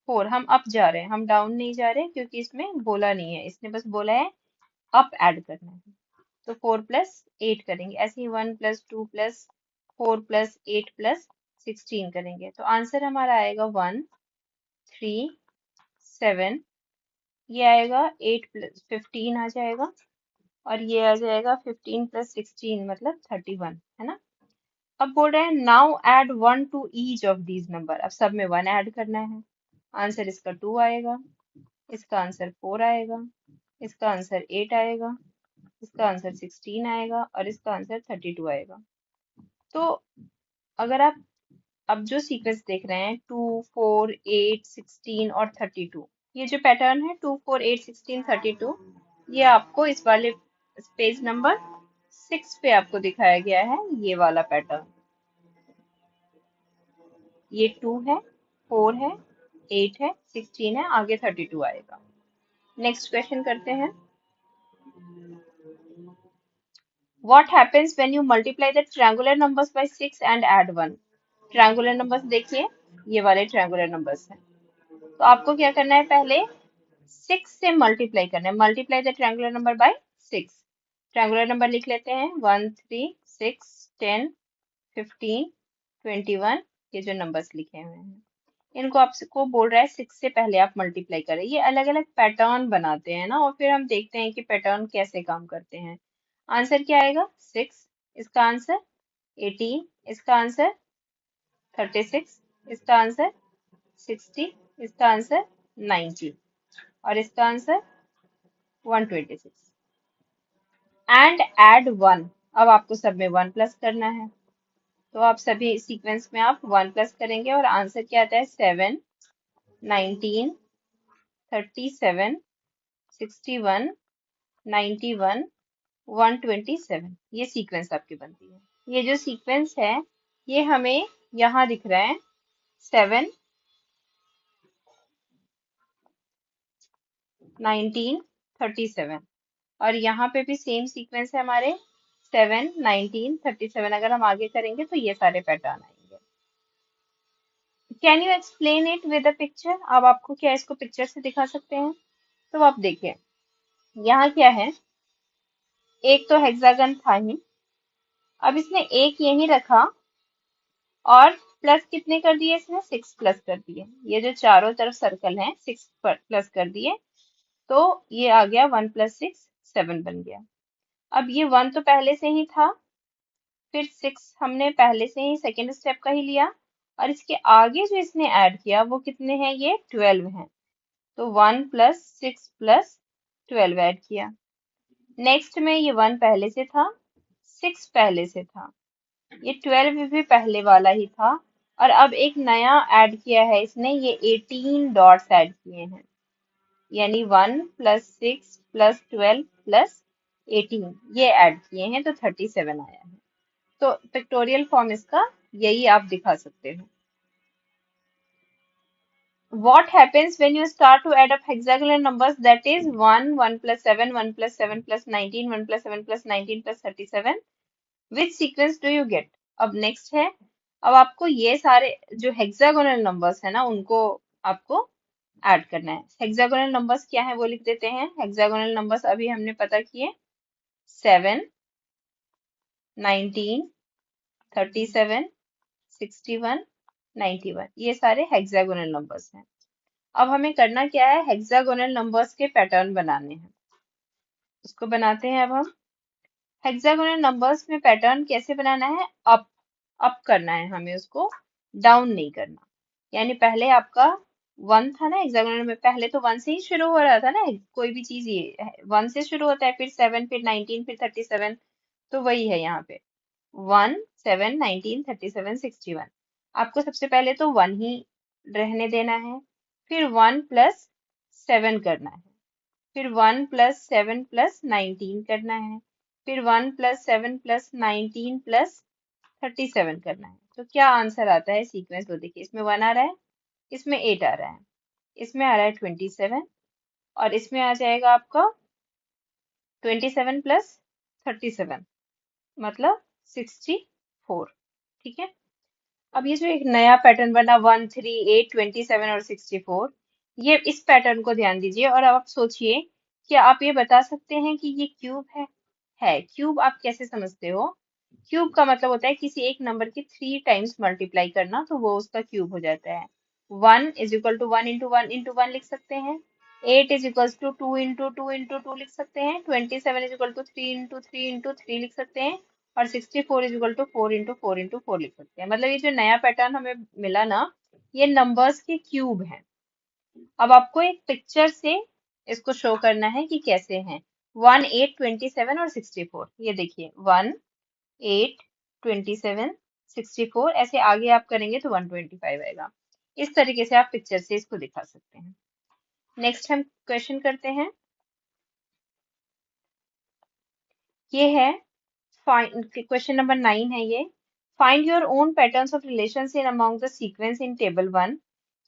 4। हम अप जा रहे हैं, हम डाउन नहीं जा रहे हैं, क्योंकि इसमें बोला नहीं है, इसने बस बोला है अप ऐड करना है। तो 4 + 8 करेंगे, ऐसे ही 1 + 2 + 4 + 8 + 16 करेंगे। तो आंसर हमारा आएगा 1 3 7, ये आएगा 8 + 15 आ जाएगा, और ये आ जाएगा 15 + 16 मतलब 31, है ना? अब बोल रहे हैं now add 1 to each of these number. अब सब में 1 ऐड करना है। आंसर इसका 2 आएगा, इसका आंसर 4 आएगा, इसका आंसर 8 आएगा, इसका आंसर 16 आएगा, और इसका आंसर 32 आएगा। तो अगर आप अब जो सीक्वेंस देख रहे हैं 2 4 8 16 और 32, ये जो पैटर्न है 2 4 8 16 32, ये आपको इस वाले पेज नंबर 6 पे आपको दिखाया गया है, ये वाला पैटर्न। ये 2 है, 4 है, 8 है, 16 है, आगे 32 आएगा। नेक्स्ट क्वेश्चन करते हैं। What happens when you multiply the triangular numbers by 6 and add 1? Triangular numbers देखिए, ये वाले ट्रायंगुलर नंबर्स हैं। तो आपको क्या करना है, पहले 6 से मल्टीप्लाई करना है। Multiply the triangular number by 6। Triangular number लिख लेते हैं, 1 3 6 10 15 21। ये जो नंबर्स लिखे हुए हैं इनको आपको बोल रहा है 6 से पहले आप मल्टीप्लाई करें। ये अलग अलग पैटर्न बनाते हैं ना, और फिर हम देखते हैं कि पैटर्न कैसे काम करते हैं। आंसर क्या आएगा, 6। इसका आंसर 18। इसका आंसर 36। इसका आंसर 60। इसका आंसर 90। और इसका आंसर 126। And add 1। अब आपको सब में 1 प्लस करना है, तो आप सभी सीक्वेंस में आप 1 प्लस करेंगे और आंसर क्या आता है, 7 19 37 61 91 127। ये सीक्वेंस आपकी बनती है। ये जो सीक्वेंस है ये हमें यहाँ दिख रहा है 7 19 37, और यहाँ पे भी सेम सीक्वेंस है हमारे 7 19 37। अगर हम आगे करेंगे तो ये सारे पैटर्न आएंगे। Can you explain it with a picture. अब आपको क्या इसको पिक्चर से दिखा सकते हैं, तो आप देखिए यहाँ क्या है, एक तो हेक्सागन था ही, अब इसने एक यहीं रखा और प्लस कितने कर दिए इसने, 6 प्लस कर दिए। ये जो चारों तरफ सर्कल है 6 प्लस कर दिए, तो ये आ गया 1 + 6 7 बन गया। अब ये 1 तो पहले से ही था, फिर 6 हमने पहले से ही सेकेंड स्टेप का ही लिया, और इसके आगे जो इसने ऐड किया वो कितने हैं, ये 12 हैं। तो 1 + 6 + 12 ऐड किया। नेक्स्ट में ये 1 पहले से था, 6 पहले से था, ये 12 भी पहले वाला ही था, और अब एक नया ऐड किया है इसने, ये 18 डॉट्स ऐड किए हैं, यानी 1 + 6 + 12 + 18 ये ऐड किए हैं, तो 37 आया है। तो पिक्टोरियल फॉर्म इसका यही आप दिखा सकते हो। What happens when you start to add up hexagonal numbers, that is 1 1 + 7 1 + 7 + 19 1 + 7 + 19 + 37, which sequence do you get। अब नेक्स्ट है, अब आपको ये सारे जो हेक्सागोनल नंबर्स है ना उनको आपको ऐड करना है। हेक्सागोनल नंबर्स क्या है वो लिख देते हैं। हेक्सागोनल नंबर्स अभी हमने पता किए, 7 19 37 61 91, ये सारे हेक्सागोनल नंबर्स हैं। अब हमें करना क्या है, हेक्सागोनल नंबर्स के पैटर्न बनाने हैं। उसको बनाते हैं अब हम। हेक्सागोनल नंबर्स में पैटर्न कैसे बनाना है, अप अप करना है हमें, उसको डाउन नहीं करना। यानी पहले आपका 1 था ना हेक्सागोनल में, पहले तो 1 से ही शुरू हो रहा था ना, कोई भी चीज ये 1 से शुरू होता है, फिर 7 फिर 19 फिर 37। तो वही है यहाँ पे 1 7 19 37 61। आपको सबसे पहले तो 1 ही रहने देना है, फिर 1 + 7 करना है, फिर 1 + 7 + 19 करना है, फिर 1 + 7 + 19 + 37 करना है। तो क्या आंसर आता है सीक्वेंस, तो देखिए इसमें 1 आ रहा है, इसमें 8 आ रहा है, इसमें आ रहा है 27, और इसमें आ जाएगा आपका 27 + 37 मतलब 64। ठीक है। अब ये जो एक नया पैटर्न बना 1 3 8 27 और 64, ये इस पैटर्न को ध्यान दीजिए और अब आप सोचिए कि आप ये बता सकते हैं कि ये क्यूब है। क्यूब आप कैसे समझते हो, क्यूब का मतलब होता है किसी एक नंबर की 3 टाइम्स मल्टीप्लाई करना, तो वो उसका क्यूब हो जाता है। 1 = 1 × 1 × 1 लिख सकते हैं, 8 = 2 × 2 × 2 लिख सकते हैं, 27 = 3 × 3 × 3 लिख सकते हैं, और 64 = 4 × 4 × 4 लिख सकते हैं। मतलब ये जो नया पैटर्न हमें मिला ना, ये नंबर्स के क्यूब हैं। अब आपको एक पिक्चर से इसको शो करना है कि कैसे हैं। 1 8 27 और 64, ये देखिए 1 8 27 64, ऐसे आगे आप करेंगे तो 125 आएगा। इस तरीके से आप पिक्चर से इसको दिखा सकते हैं। नेक्स्ट हम क्वेश्चन करते हैं, ये है क्वेश्चन नंबर 9 है ये। Find your own patterns of relations in among the sequence in table 1।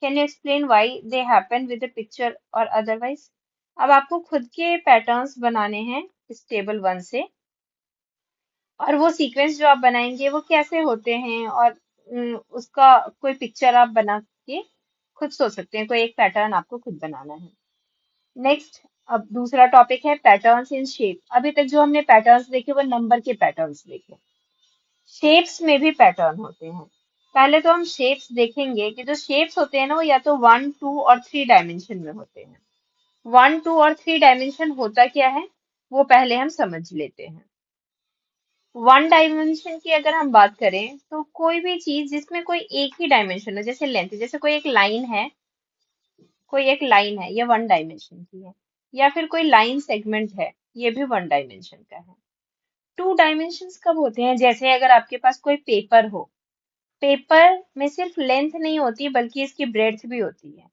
Can you explain why they happen with the picture और अदरवाइज। अब आपको खुद के पैटर्न्स बनाने हैं इस टेबल 1 से, और वो सीक्वेंस जो आप बनाएंगे वो कैसे होते हैं और उसका कोई पिक्चर आप बना के खुद सोच सकते हैं, कोई एक पैटर्न आपको खुद बनाना है। नेक्स्ट, अब दूसरा टॉपिक है पैटर्न्स इन शेप। अभी तक जो हमने पैटर्न्स देखे वो नंबर के पैटर्न्स देखे। शेप्स में भी पैटर्न होते हैं। पहले तो हम शेप्स देखेंगे कि जो शेप्स होते हैं ना वो या तो 1, 2 और 3 डायमेंशन में होते हैं। 1, 2 और 3 डायमेंशन होता क्या है वो पहले हम समझ लेते हैं। 1 डायमेंशन की अगर हम बात करें तो कोई भी चीज जिसमें कोई एक ही डायमेंशन है, जैसे लेंथ, जैसे कोई एक लाइन है, ये 1 डायमेंशन की है। या फिर कोई लाइन सेगमेंट है, ये भी 1 डायमेंशन का है। 2 डायमेंशंस कब होते हैं? जैसे अगर आपके पास कोई पेपर हो, पेपर में सिर्फ लेंथ नहीं होती बल्कि इसकी ब्रेड्थ भी होती है।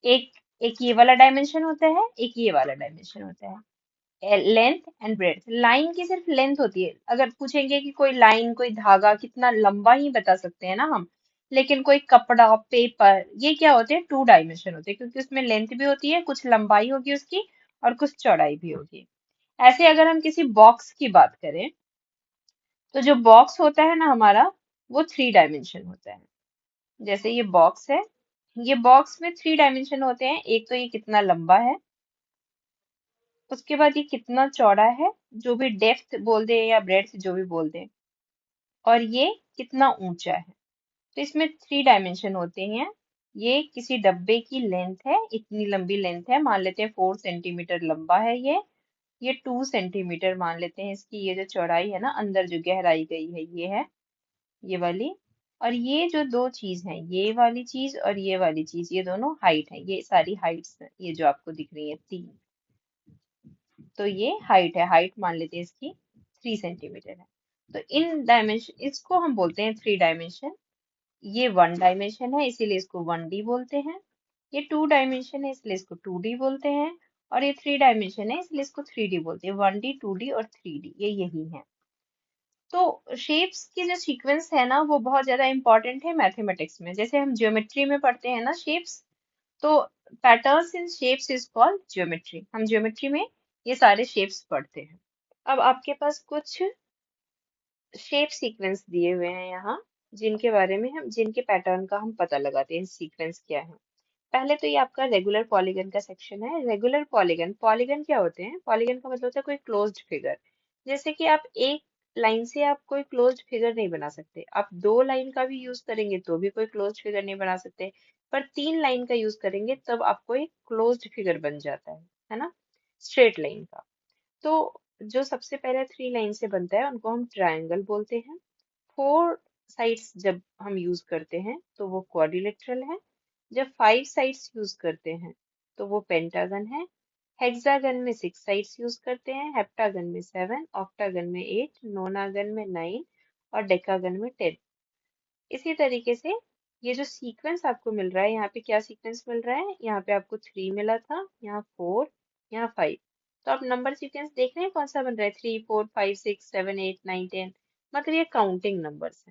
एक एक ये वाला डायमेंशन होता है, एक ये वाला डायमेंशन होता है। Length and breadth. लाइन की सिर्फ लेंथ होती है। अगर पूछेंगे कि कोई लाइन, कोई धागा कितना लंबा, ही बता सकते हैं ना हम। लेकिन कोई कपड़ा, पेपर, ये क्या होते हैं? 2 डायमेंशन होते हैं, क्योंकि उसमें लेंथ भी होती है, कुछ लंबाई होगी उसकी और कुछ चौड़ाई भी होगी। ऐसे अगर हम किसी बॉक्स की बात करें तो जो बॉक्स होता है ना हमारा, वो 3 डायमेंशन होता है। जैसे ये बॉक्स है, ये बॉक्स में 3 डायमेंशन होते हैं। एक तो ये कितना लंबा है, उसके बाद ये कितना चौड़ा है, जो भी डेप्थ बोल दे या ब्रेड्थ जो भी बोल दे, और ये कितना ऊंचा है। तो इसमें 3 डायमेंशन होते हैं। ये किसी डब्बे की लेंथ है, इतनी लंबी लेंथ है, मान लेते हैं 4 सेंटीमीटर लंबा है ये 2 सेंटीमीटर मान लेते हैं इसकी। ये जो चौड़ाई है ना, अंदर जो गहराई गई है ये है, ये वाली। और ये जो दो चीज है, ये वाली चीज और ये वाली चीज, ये दोनों हाइट है। ये सारी हाइट्स है, ये जो आपको दिख रही है 3। तो ये हाइट है, हाइट मान लेते हैं इसकी 3 सेंटीमीटर है। तो इन डायमेंशन, इसको हम बोलते हैं 3 डायमेंशन। ये 1 डायमेंशन है इसीलिए इसको 1D बोलते हैं। ये 2 डायमेंशन है इसलिए इसको 2D बोलते हैं। और ये 3 डायमेंशन है इसलिए इसको 3D बोलते हैं। 1D, 2D और 3D, ये यही है। तो शेप्स की जो सीक्वेंस है ना वो बहुत ज्यादा इंपॉर्टेंट है मैथमेटिक्स में। जैसे हम ज्योमेट्री में पढ़ते हैं ना शेप्स, तो patterns in shapes is called geometry. हम ज्योमेट्री में ये सारे शेप्स पढ़ते हैं। अब आपके पास कुछ शेप सीक्वेंस दिए हुए हैं यहाँ, जिनके बारे में हम, जिनके पैटर्न का हम पता लगाते हैं सीक्वेंस क्या है। पहले तो ये आपका रेगुलर पॉलीगन का सेक्शन है। रेगुलर पॉलीगन, पॉलीगन क्या होते हैं? पॉलीगन का मतलब होता है कोई क्लोज्ड फिगर। जैसे कि आप एक लाइन से आप कोई क्लोज्ड फिगर नहीं बना सकते। आप 2 लाइन का भी यूज करेंगे तो भी कोई क्लोज्ड फिगर नहीं बना सकते। पर 3 लाइन का यूज करेंगे तब आपको एक क्लोज्ड फिगर बन जाता है ना, स्ट्रेट लाइन का। तो जो सबसे पहले 3 लाइन से बनता है उनको हम ट्रायंगल बोलते हैं। 4 साइड्स जब हम यूज करते हैं तो वो क्वाड्रिलेटरल है। जब 5 साइड्स यूज करते हैं तो वो पेंटागन है। हेक्सागन में 6 साइड्स यूज करते हैं, हेप्टागन में 7, ऑक्टागन में 8, नोनागन में 9 और डेकागन में 10। इसी तरीके से ये जो सीक्वेंस आपको मिल रहा है, यहाँ पे क्या सीक्वेंस मिल रहा है? यहाँ पे आपको 3 मिला था, यहाँ 4, यहाँ 5। तो आप नंबर सीक्वेंस देख रहे हैं कौन सा बन रहा है? 3, 4, 5, 6, 7, 8, 9, 10। मतलब ये काउंटिंग नंबर्स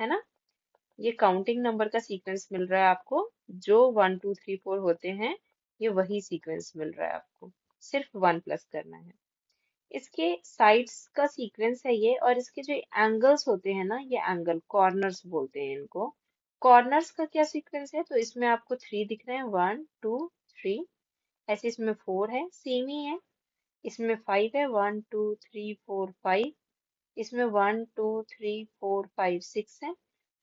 है ना। ये काउंटिंग नंबर का सीक्वेंस मिल रहा है आपको। जो 1, 2, 3, 4 होते हैं, ये वही सीक्वेंस मिल रहा है आपको। सिर्फ 1 प्लस करना है। इसके साइड्स का सीक्वेंस है ये। और इसके जो एंगल्स होते हैं ना, ये एंगल कॉर्नर्स बोलते हैं इनको। कॉर्नर्स का क्या सीक्वेंस है? तो इसमें आपको 3 दिख रहे हैं, 1, 2, 3। ऐसे इसमें 4 है, सेम ही है। इसमें 5 है, 1, 2, 3, 4, 5। इसमें 1, 2, 3, 4, 5, 6 है।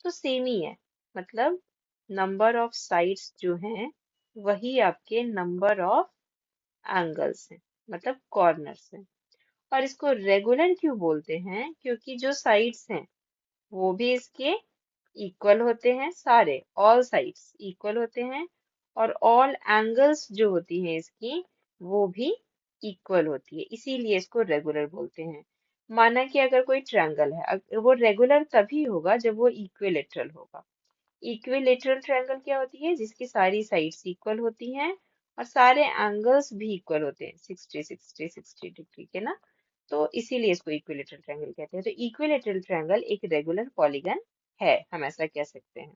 तो सेम ही है। मतलब नंबर ऑफ साइड्स जो हैं वही आपके नंबर ऑफ एंगल्स हैं, मतलब कॉर्नर्स हैं। और इसको रेगुलर क्यों बोलते हैं? क्योंकि जो साइड्स हैं वो भी इसके इक्वल होते हैं, सारे ऑल साइड्स इक्वल होते हैं। और ऑल एंगल्स जो होती हैं इसकी, वो भी इक्वल होती है, इसीलिए इसको रेगुलर बोलते हैं। माना कि अगर कोई ट्रायंगल है, वो रेगुलर तभी होगा जब वो इक्विलेटरल होगा। इक्विलेटरल ट्रायंगल क्या होती है? जिसकी सारी साइड्स इक्वल होती हैं और सारे एंगल्स भी इक्वल होते हैं, 60 डिग्री के ना। तो इसीलिए इसको इक्विलेटरल ट्रायंगल कहते हैं। तो इक्विलेटरल ट्रायंगल एक रेगुलर पॉलीगन है, हम ऐसा कह सकते हैं।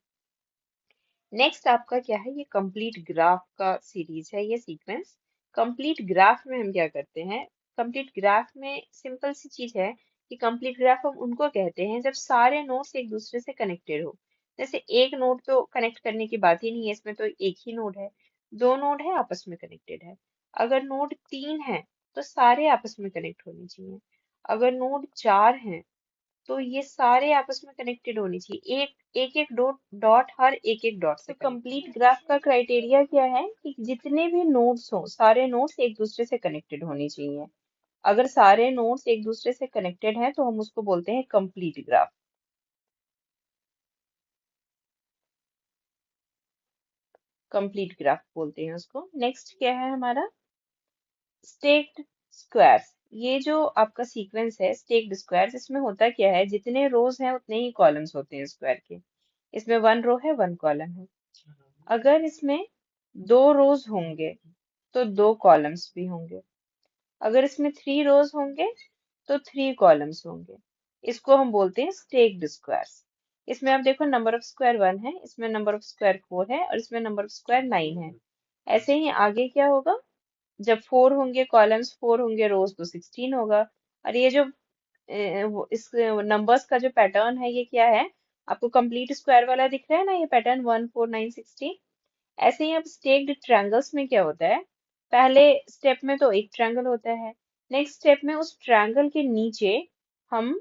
नेक्स्ट आपका क्या है? ये कंप्लीट ग्राफ का सीरीज है, ये सीक्वेंस। कंप्लीट ग्राफ में हम क्या करते हैं? कंप्लीट ग्राफ में सिंपल सी चीज है कि कंप्लीट ग्राफ हम उनको कहते हैं जब सारे नोड्स एक दूसरे से कनेक्टेड हो। जैसे एक नोड तो कनेक्ट करने की बात ही नहीं है, इसमें तो एक ही नोड है, दो नोड है आपस में कनेक्टेड है। अगर नोड तीन है तो सारे आपस में कनेक्ट होने चाहिए। अगर नोड चार है तो ये सारे आपस में कनेक्टेड होनी चाहिए, एक एक डॉट डॉट हर एक एक डॉट से। तो कंप्लीट ग्राफ का क्राइटेरिया क्या है कि जितने भी नोड्स हो सारे नोड्स एक दूसरे से कनेक्टेड होने चाहिए। अगर सारे नोड्स एक दूसरे से कनेक्टेड हैं तो हम उसको बोलते हैं कंप्लीट ग्राफ। कंप्लीट ग्राफ बोलते हैं उसको। नेक्स्ट क्या है हमारा, स्टेक्ड स्क्वायर्स। ये जो आपका सीक्वेंस है स्टेक्ड स्क्वायर्स, इसमें होता क्या है, जितने रोज हैं उतने ही कॉलम्स होते हैं स्क्वायर के। इसमें वन रो है वन कॉलम है। अगर इसमें दो रोज होंगे तो दो कॉलम्स भी होंगे। अगर इसमें थ्री रोज होंगे तो थ्री कॉलम्स होंगे। इसको हम बोलते हैं स्टेक्ड स्क्वायर्स। इसमें आप देखो नंबर ऑफ स्क्वायर वन है, इसमें नंबर ऑफ स्क्वायर फोर है और इसमें नंबर ऑफ स्क्वायर नाइन है। ऐसे ही आगे क्या होगा, जब फोर होंगे कॉलम्स, फोर होंगे रोज, तो 16 होगा। और ये जो इस नंबर्स का जो पैटर्न है ये क्या है, आपको कंप्लीट स्क्वायर वाला दिख रहा है ना, ये पैटर्न 1 4 9 16। ऐसे ही अब स्टेक्ड ट्रायंगल्स में क्या होता है, पहले स्टेप में तो एक ट्रायंगल होता है, नेक्स्ट स्टेप में उस ट्रायंगल के नीचे हम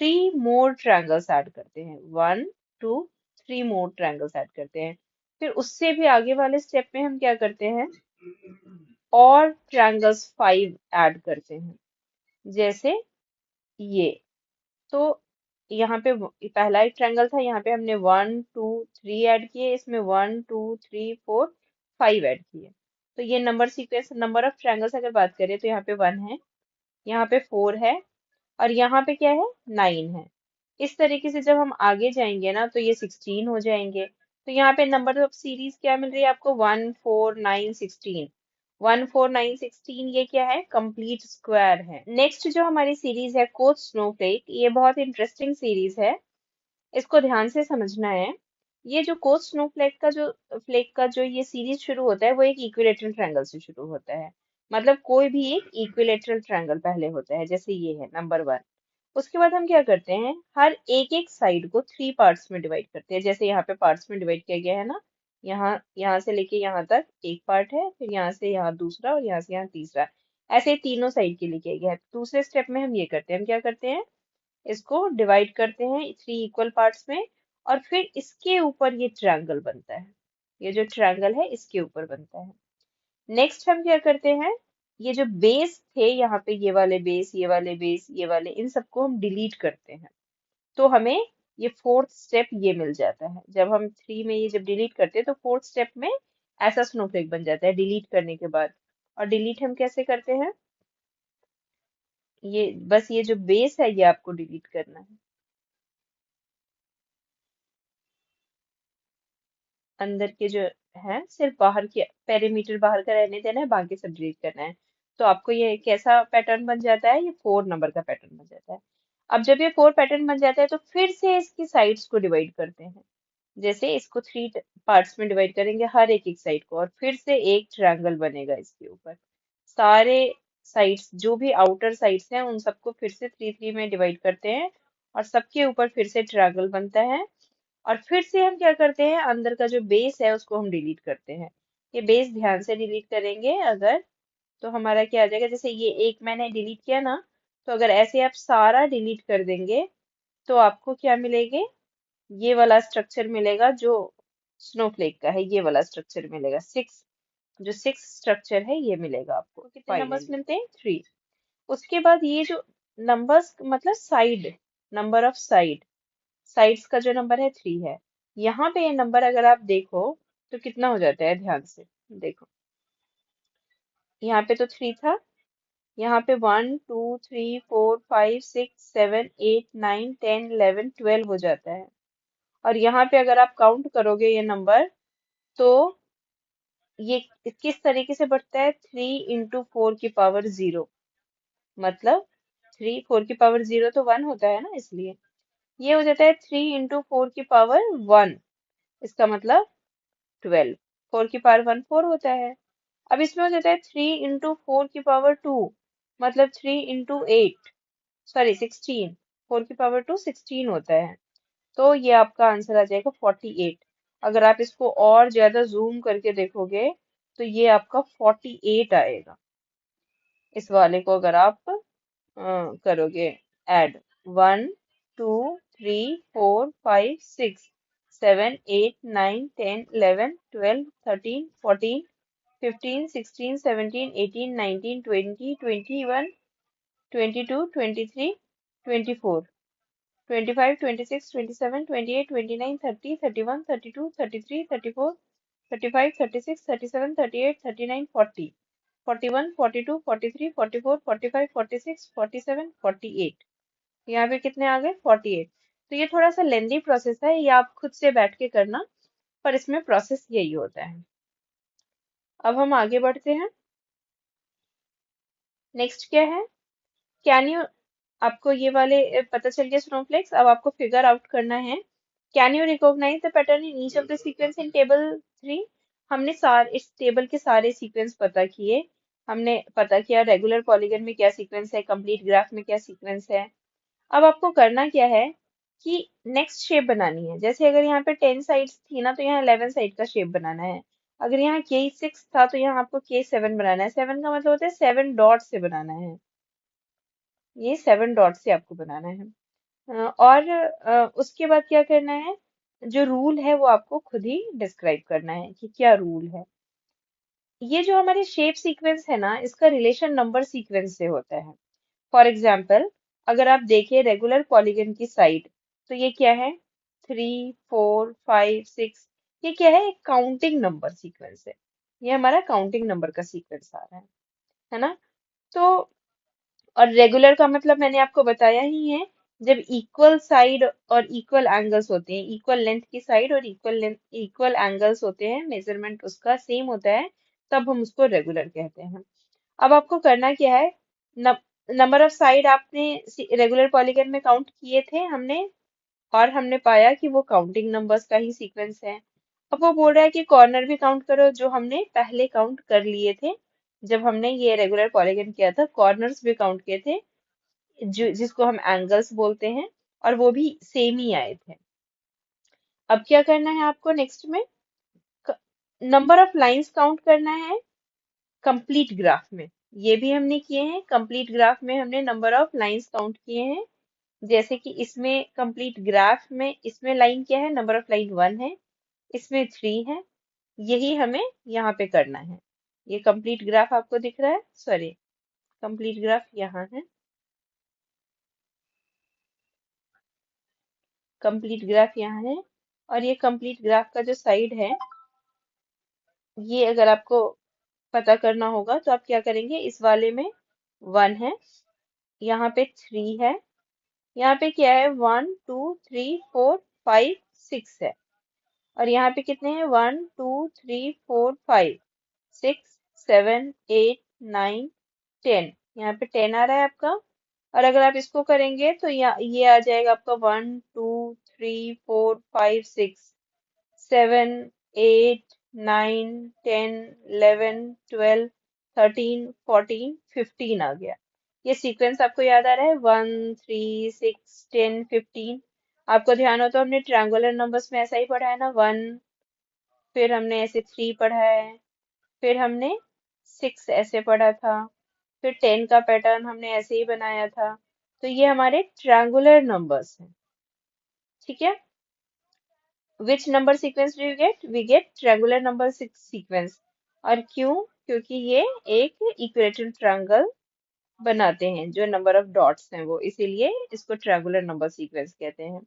थ्री मोर ट्रायंगल्स ऐड करते हैं, one two three more triangles add करते हैं। फिर उससे भी आगे वाले स्टेप में हम क्या करते हैं, और ट्रायंगल्स फाइव ऐड करते हैं। जैसे ये, तो यहाँ पे पहला एक ट्रायंगल था, यहाँ पे हमने वन टू थ्री ऐड किए, इसमें one two three four five add किए। तो ये number sequence, number of triangles अगर बात करें तो यहाँ पे वन है, यहाँ पे फोर है और यहाँ पे क्या है, नाइन है। इस तरीके से जब हम आगे जाएंगे ना तो ये 16 हो जाएंगे। तो यहाँ पे नंबर ऑफ सीरीज क्या मिल रही है आपको, 1 4 9 16। 1 4 9 16 ये क्या है, कंप्लीट स्क्वायर है। नेक्स्ट जो हमारी सीरीज है कोच स्नोफ्लेक, ये बहुत इंटरेस्टिंग सीरीज है, इसको ध्यान से समझना है। ये जो कोच फ्लेक का जो ये सीरीज शुरू होता है वो एक इक्विलेटरल ट्रायंगल से शुरू होता है। मतलब कोई भी एक इक्विलेटरल ट्रायंगल पहले होता है, जैसे ये है नंबर वन। उसके बाद हम क्या करते हैं, हर एक एक साइड को थ्री पार्ट्स में डिवाइड करते हैं। जैसे यहाँ पे पार्ट्स में डिवाइड किया गया है ना, यहाँ से लेके यहाँ तक एक पार्ट है, फिर यहाँ से यहाँ दूसरा और यहाँ से यहाँ तीसरा। ऐसे तीनों साइड के लिए किया गया है। दूसरे स्टेप में हम ये करते हैं, हम क्या करते हैं, इसको डिवाइड करते हैं थ्री इक्वल पार्ट्स में और फिर इसके ऊपर ये ट्रायंगल बनता है। ये जो ट्रायंगल है इसके ऊपर बनता है। नेक्स्ट हम क्या करते हैं, ये जो बेस थे यहाँ पे, ये वाले बेस, ये वाले बेस, ये वाले, इन सबको हम डिलीट करते हैं। तो हमें ये फोर्थ स्टेप ये मिल जाता है। जब हम थ्री में ये जब डिलीट करते हैं तो फोर्थ स्टेप में ऐसा स्नोफ्लेक बन जाता है डिलीट करने के बाद। और डिलीट हम कैसे करते हैं, ये बस ये जो बेस है ये आपको डिलीट करना है, अंदर के जो है सिर्फ बाहर के पेरीमीटर बाहर का रहने देना है, बाकी सब डिलीट करना है। तो आपको ये कैसा पैटर्न बन जाता है, ये फोर नंबर का पैटर्न बन जाता है। अब जब ये फोर पैटर्न बन जाता है तो फिर से इसकी साइड्स को डिवाइड करते हैं। जैसे इसको थ्री पार्ट्स में डिवाइड करेंगे हर एक एक साइड को, और फिर से एक ट्रायंगल बनेगा इसके ऊपर। सारे साइड्स जो भी आउटर साइड्स हैं उन सबको फिर से थ्री थ्री में डिवाइड करते हैं और सबके ऊपर फिर से ट्रायंगल बनता है। और फिर से हम क्या करते हैं, अंदर का जो बेस है उसको हम डिलीट करते हैं। ये बेस ध्यान से डिलीट करेंगे अगर, तो हमारा क्या आ जाएगा, जैसे ये एक मैंने डिलीट किया ना, तो अगर ऐसे आप सारा डिलीट कर देंगे तो आपको क्या मिलेंगे, ये वाला स्ट्रक्चर मिलेगा जो स्नोफ्लेक का है, ये वाला स्ट्रक्चर मिलेगा सिक्स। जो सिक्स स्ट्रक्चर है ये मिलेगा आपको। तो कितने नंबर्स मिलते हैं, थ्री। उसके बाद ये जो नंबर्स मतलब साइड, नंबर ऑफ साइड्स का जो नंबर है थ्री है। यहाँ पे ये नंबर अगर आप देखो तो कितना हो जाता है, ध्यान से देखो, यहाँ पे तो थ्री था, यहाँ पे one two three four five six seven eight nine ten eleven twelve हो जाता है। और यहाँ पे अगर आप काउंट करोगे ये नंबर, तो ये किस तरीके से बढ़ता है, थ्री इंटू फोर की पावर जीरो। मतलब थ्री, फोर की पावर जीरो तो वन होता है ना, इसलिए ये हो जाता है थ्री इंटू फोर की पावर वन। इसका मतलब 12। फोर की पावर वन फोर होता है। अब इसमें हो जाता है थ्री इंटू फोर की पावर टू, मतलब थ्री इंटू एट। सॉरी 16, 4 की पावर 2 16 होता है। तो ये आपका आंसर आ जाएगा 48। अगर आप इसको और ज्यादा जूम करके देखोगे तो ये आपका 48 आएगा। इस वाले को अगर आप करोगे ऐड, 1 2 3 4 5 6 7 8 9 10 11 12 13 14 15 16 17 18 19 20 21 22 23 24 25 26 27 28 29 30 31 32 33 34 35 36 37 38 39 40 41 42 43 44 45 46 47 48। यहाँ पे कितने आ गए? 48। तो ये थोड़ा सा लेंदी प्रोसेस है, ये आप खुद से बैठ के करना, पर इसमें प्रोसेस यही होता है। अब हम आगे बढ़ते हैं। नेक्स्ट क्या है? कैन यू, आपको ये वाले पता चल गया स्नोफ्लेक्स। अब आपको फिगर आउट करना है। Can you recognise the pattern in each of the sequence in table 3? हमने सारे इस टेबल के सारे सीक्वेंस पता किए। हमने पता किया रेगुलर पॉलीगन में क्या सीक्वेंस है, कंप्लीट ग्राफ में क्या सीक्वेंस है। अब आपको करना क्या है कि नेक्स्ट शेप बनानी है। जैसे अगर यहाँ पे 10 साइड्स थी ना, तो यहाँ 11 साइड का शेप बनाना है। अगर यहाँ K6 था तो यहाँ आपको K7 बनाना है। 7 का मतलब होता है 7 डॉट से बनाना है। ये 7 डॉट से आपको बनाना है। और उसके बाद क्या करना है, जो रूल है वो आपको खुद ही डिस्क्राइब करना है कि क्या रूल है। ये जो हमारे शेप सीक्वेंस है ना, इसका रिलेशन नंबर सीक्वेंस से होता है। फॉर एग्जाम्पल, अगर आप देखिए रेगुलर पॉलीगन की साइड, तो ये क्या है? 3 4 5 6। ये क्या है? एक काउंटिंग नंबर सीक्वेंस है। ये हमारा काउंटिंग नंबर का सीक्वेंस आ रहा है ना? तो और रेगुलर का मतलब मैंने आपको बताया ही है, जब इक्वल साइड और इक्वल एंगल्स होते हैं, इक्वल लेंथ की साइड और इक्वल एंगल्स होते हैं, मेजरमेंट उसका सेम होता है, तब हम उसको रेगुलर कहते हैं। अब आपको करना क्या है, नंबर ऑफ साइड आपने रेगुलर पॉलीगन में काउंट किए थे हमने, और हमने पाया कि वो काउंटिंग नंबर्स का ही सीक्वेंस है। अब वो बोल रहा है कि कॉर्नर भी काउंट करो, जो हमने पहले काउंट कर लिए थे जब हमने ये रेगुलर पॉलीगन किया था। कॉर्नर्स भी काउंट किए थे, जो जिसको हम एंगल्स बोलते हैं, और वो भी सेम ही आए थे। अब क्या करना है आपको नेक्स्ट में, नंबर ऑफ लाइंस काउंट करना है कंप्लीट ग्राफ में। ये भी हमने किए हैं, कंप्लीट ग्राफ में हमने नंबर ऑफ लाइंस काउंट किए हैं। जैसे कि इसमें कंप्लीट ग्राफ में इसमें लाइन क्या है, नंबर ऑफ लाइन 1 है, इसमें 3 है। यही हमें यहाँ पे करना है। ये कंप्लीट ग्राफ आपको दिख रहा है, सॉरी कंप्लीट ग्राफ यहाँ है। कंप्लीट ग्राफ यहाँ है, और ये कंप्लीट ग्राफ का जो साइड है, ये अगर आपको पता करना होगा तो आप क्या करेंगे, इस वाले में 1 है, यहाँ पे 3 है, यहाँ पे क्या है, 1 2 3 4 5 6 है, और यहाँ पे कितने हैं, 1 2 3 4 5 6 7 8 9 10। यहाँ पे 10 आ रहा है आपका। और अगर आप इसको करेंगे तो ये आ जाएगा आपका 1 2 3 4 5 6 7 8 9 10 11 12 13 14 15 आ गया। ये सीक्वेंस आपको याद आ रहा है, 1 3 6 10 15। आपको ध्यान हो तो हमने ट्रायंगुलर नंबर्स में ऐसा ही पढ़ा है ना, 1, फिर हमने ऐसे 3 पढ़ा है, फिर हमने 6 ऐसे पढ़ा था, फिर 10 का पैटर्न हमने ऐसे ही बनाया था। तो ये हमारे ट्रायंगुलर नंबर्स हैं। ठीक है, which number sequence do you get? We get triangular number sequence. और क्यों? क्योंकि ये एक इक्वेलेटरल ट्रायंगल बनाते हैं, जो नंबर ऑफ डॉट्स हैं वो, इसीलिए इसको ट्रायंगुलर नंबर सीक्वेंस कहते हैं।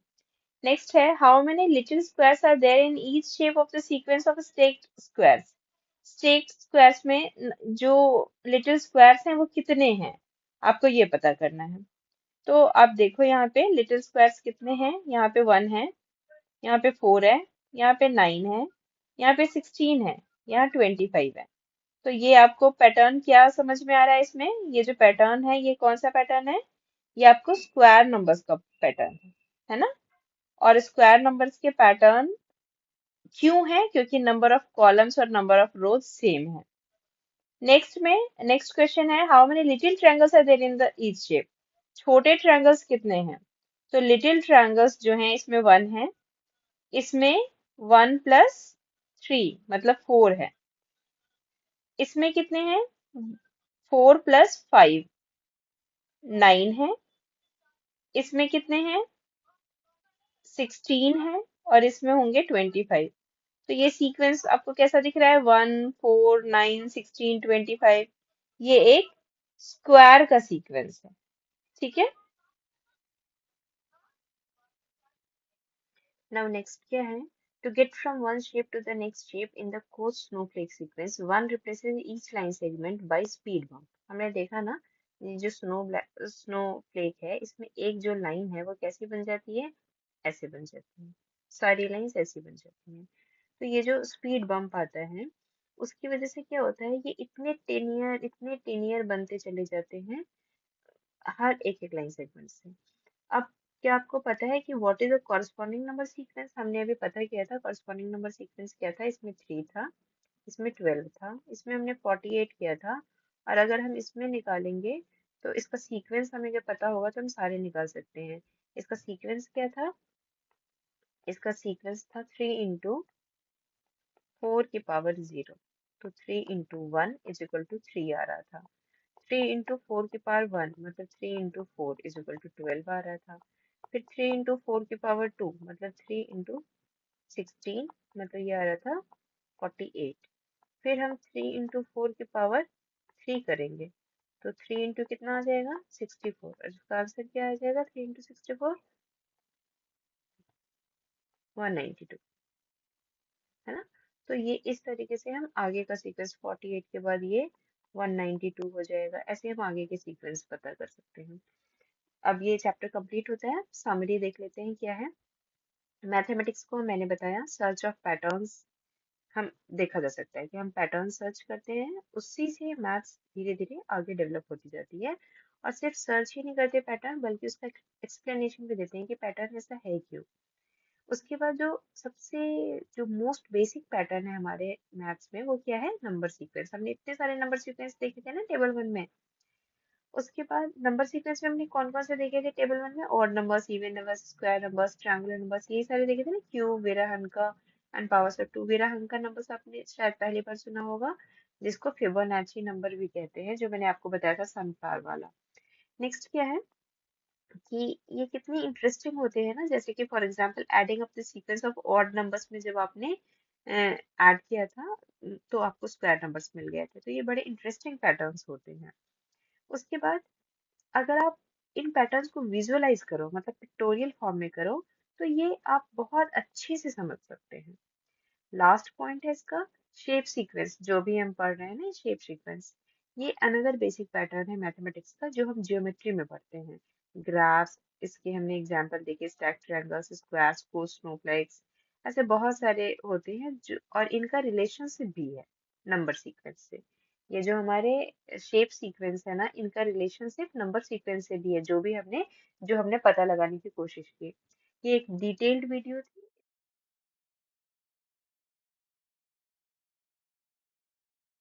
नेक्स्ट है, how many little squares are there in each shape of the sequence of stacked squares? Stacked squares में जो लिटिल स्क्वायर्स हैं वो कितने हैं, आपको ये पता करना है। तो आप देखो यहाँ पे लिटिल स्क्वायर्स कितने हैं, यहाँ पे 1 है, यहाँ पे 4 है, यहाँ पे 9 है, यहाँ पे 16 है, यहाँ 25 है। तो ये आपको पैटर्न क्या समझ में आ रहा है इसमें? ये जो पैटर्न है ये कौन सा पैटर्न है? ये आपको स्क्वायर नंबर्स का पैटर्न है ना? और स्क्वायर नंबर्स के पैटर्न क्यों है? क्योंकि नंबर ऑफ कॉलम्स और नंबर ऑफ रोज सेम है। नेक्स्ट क्वेश्चन है, how many little triangles are there in the each shape? छोटे ट्रायंगल्स कितने हैं? तो लिटिल ट्रायंगल्स जो हैं इसमें 1 है, इसमें 1 प्लस 3 मतलब 4 है, इसमें कितने हैं? 4 प्लस 5 9 है, इसमें कितने हैं? 16 है, और इसमें होंगे 25। तो ये सीक्वेंस आपको कैसा दिख रहा है? 1 4 9 16 25। ये एक स्क्वायर का सीक्वेंस है, ठीक है। नाउ नेक्स्ट क्या है? To get from one shape to the next shape in the course snowflake sequence, one replaces each line segment by speed bump. हमने देखा ना, ये जो स्नोफ्लेक है, इसमें एक जो लाइन है वो कैसी बन जाती है? ऐसे बन जाती है, सारी लाइंस ऐसी बन जाती हैं। तो ये जो स्पीड बम्प आता है, उसकी वजह से क्या होता है, ये इतने टेनियर बनते चले जाते हैं हर एक एक लाइन सेगमेंट से। अब क्या आपको पता है कि what is the corresponding number sequence? हमने अभी पता किया था कॉरस्पॉन्डिंग नंबर सीक्वेंस क्या था। इसमें 3 था, इसमें 12 था, इसमें हमने 48 किया था। और अगर हम इसमें निकालेंगे तो इसका सीक्वेंस हमें जब पता होगा तो हम सारे निकाल सकते हैं। इसका सीक्वेंस क्या था? इसका सीक्वेंस था 3 इंटू 4 की पावर 0। तो 3 इंटू 1 इज इक्वल टू 3 आ रहा था। 3 इंटू 4 की पावर 1 मतलब 3 इंटू 4 इज इक्वल टू 12 आ रहा था। फिर 3 इंटू 4 की पावर 2 मतलब 3 इंटू 16 मतलब ये आ रहा था 48। फिर हम 3 इंटू 4 की पावर 3 करेंगे तो 3 इंटू कितना आ जाएगा? 64। और इसका आंसर क्या आ जाएगा? 3 इंटू 64 192, है ना। तो ये इस तरीके से हम आगे का सीक्वेंस 48 के बाद ये 192 हो जाएगा। ऐसे हम आगे के सीक्वेंस पता कर सकते हैं। अब ये चैप्टर कंप्लीट होता है, समरी देख लेते हैं क्या है। मैथमेटिक्स को मैंने बताया सर्च ऑफ पैटर्न्स, हम देखा जा सकता है कि हम पैटर्न सर्च करते हैं, उसी से मैथ्स धीरे धीरे आगे डेवलप होती जाती है। और सिर्फ सर्च ही नहीं करते पैटर्न, बल्कि उसका एक्सप्लेनेशन भी देते हैं कि पैटर्न ऐसा है क्यों। उसके बाद जो सबसे जो मोस्ट बेसिक पैटर्न है हमारे मैथ्स में, वो क्या है? Number sequence. हमने इतने सारे नंबर सीक्वेंस देखे थे ना टेबल 1 में। उसके बाद नंबर सीक्वेंस में हमने कौन कौन से देखे थे टेबल 1 में? Odd numbers, even numbers, square numbers, triangular numbers, ये सारे देखे थे ना। Cube, Virahanka and powers of 2। Virahanka numbers आपने शायद पहली बार सुना होगा, जिसको फिबोनाची नंबर भी कहते हैं, जो मैंने आपको बताया था सनफ्लावर वाला। नेक्स्ट क्या है कि ये कितने इंटरेस्टिंग होते हैं ना, जैसे कि for example adding up the sequence of odd numbers में जब आपने ऐड किया था तो आपको स्क्वायर नंबर्स मिल गए थे। तो ये बड़े इंटरेस्टिंग पैटर्न्स होते हैं। उसके बाद अगर आप इन पैटर्न्स को विजुअलाइज करो, मतलब पिक्टोरियल फॉर्म में करो, तो ये आप बहुत अच्छे से समझ सकते हैं। लास्ट पॉइंट है इसका शेप सीक्वेंस, जो भी हम पढ़ रहे हैं ना शेप सीक्वेंस, ये अनदर बेसिक पैटर्न है मैथमेटिक्स का, जो हम ज्योमेट्री में पढ़ते हैं। ग्राफ्स, इसके हमने एग्जांपल देखे, स्टैक ट्रायंगल्स, स्क्वायर्स, कोस स्नोफ्लेक्स, ऐसे बहुत सारे होते हैं जो, और इनका रिलेशनशिप भी है नंबर सीक्वेंस से। ये जो हमारे शेप सीक्वेंस है ना, इनका रिलेशनशिप नंबर सीक्वेंस से भी है, जो हमने पता लगाने की कोशिश की। ये एक डिटेल्ड वीडियो थी,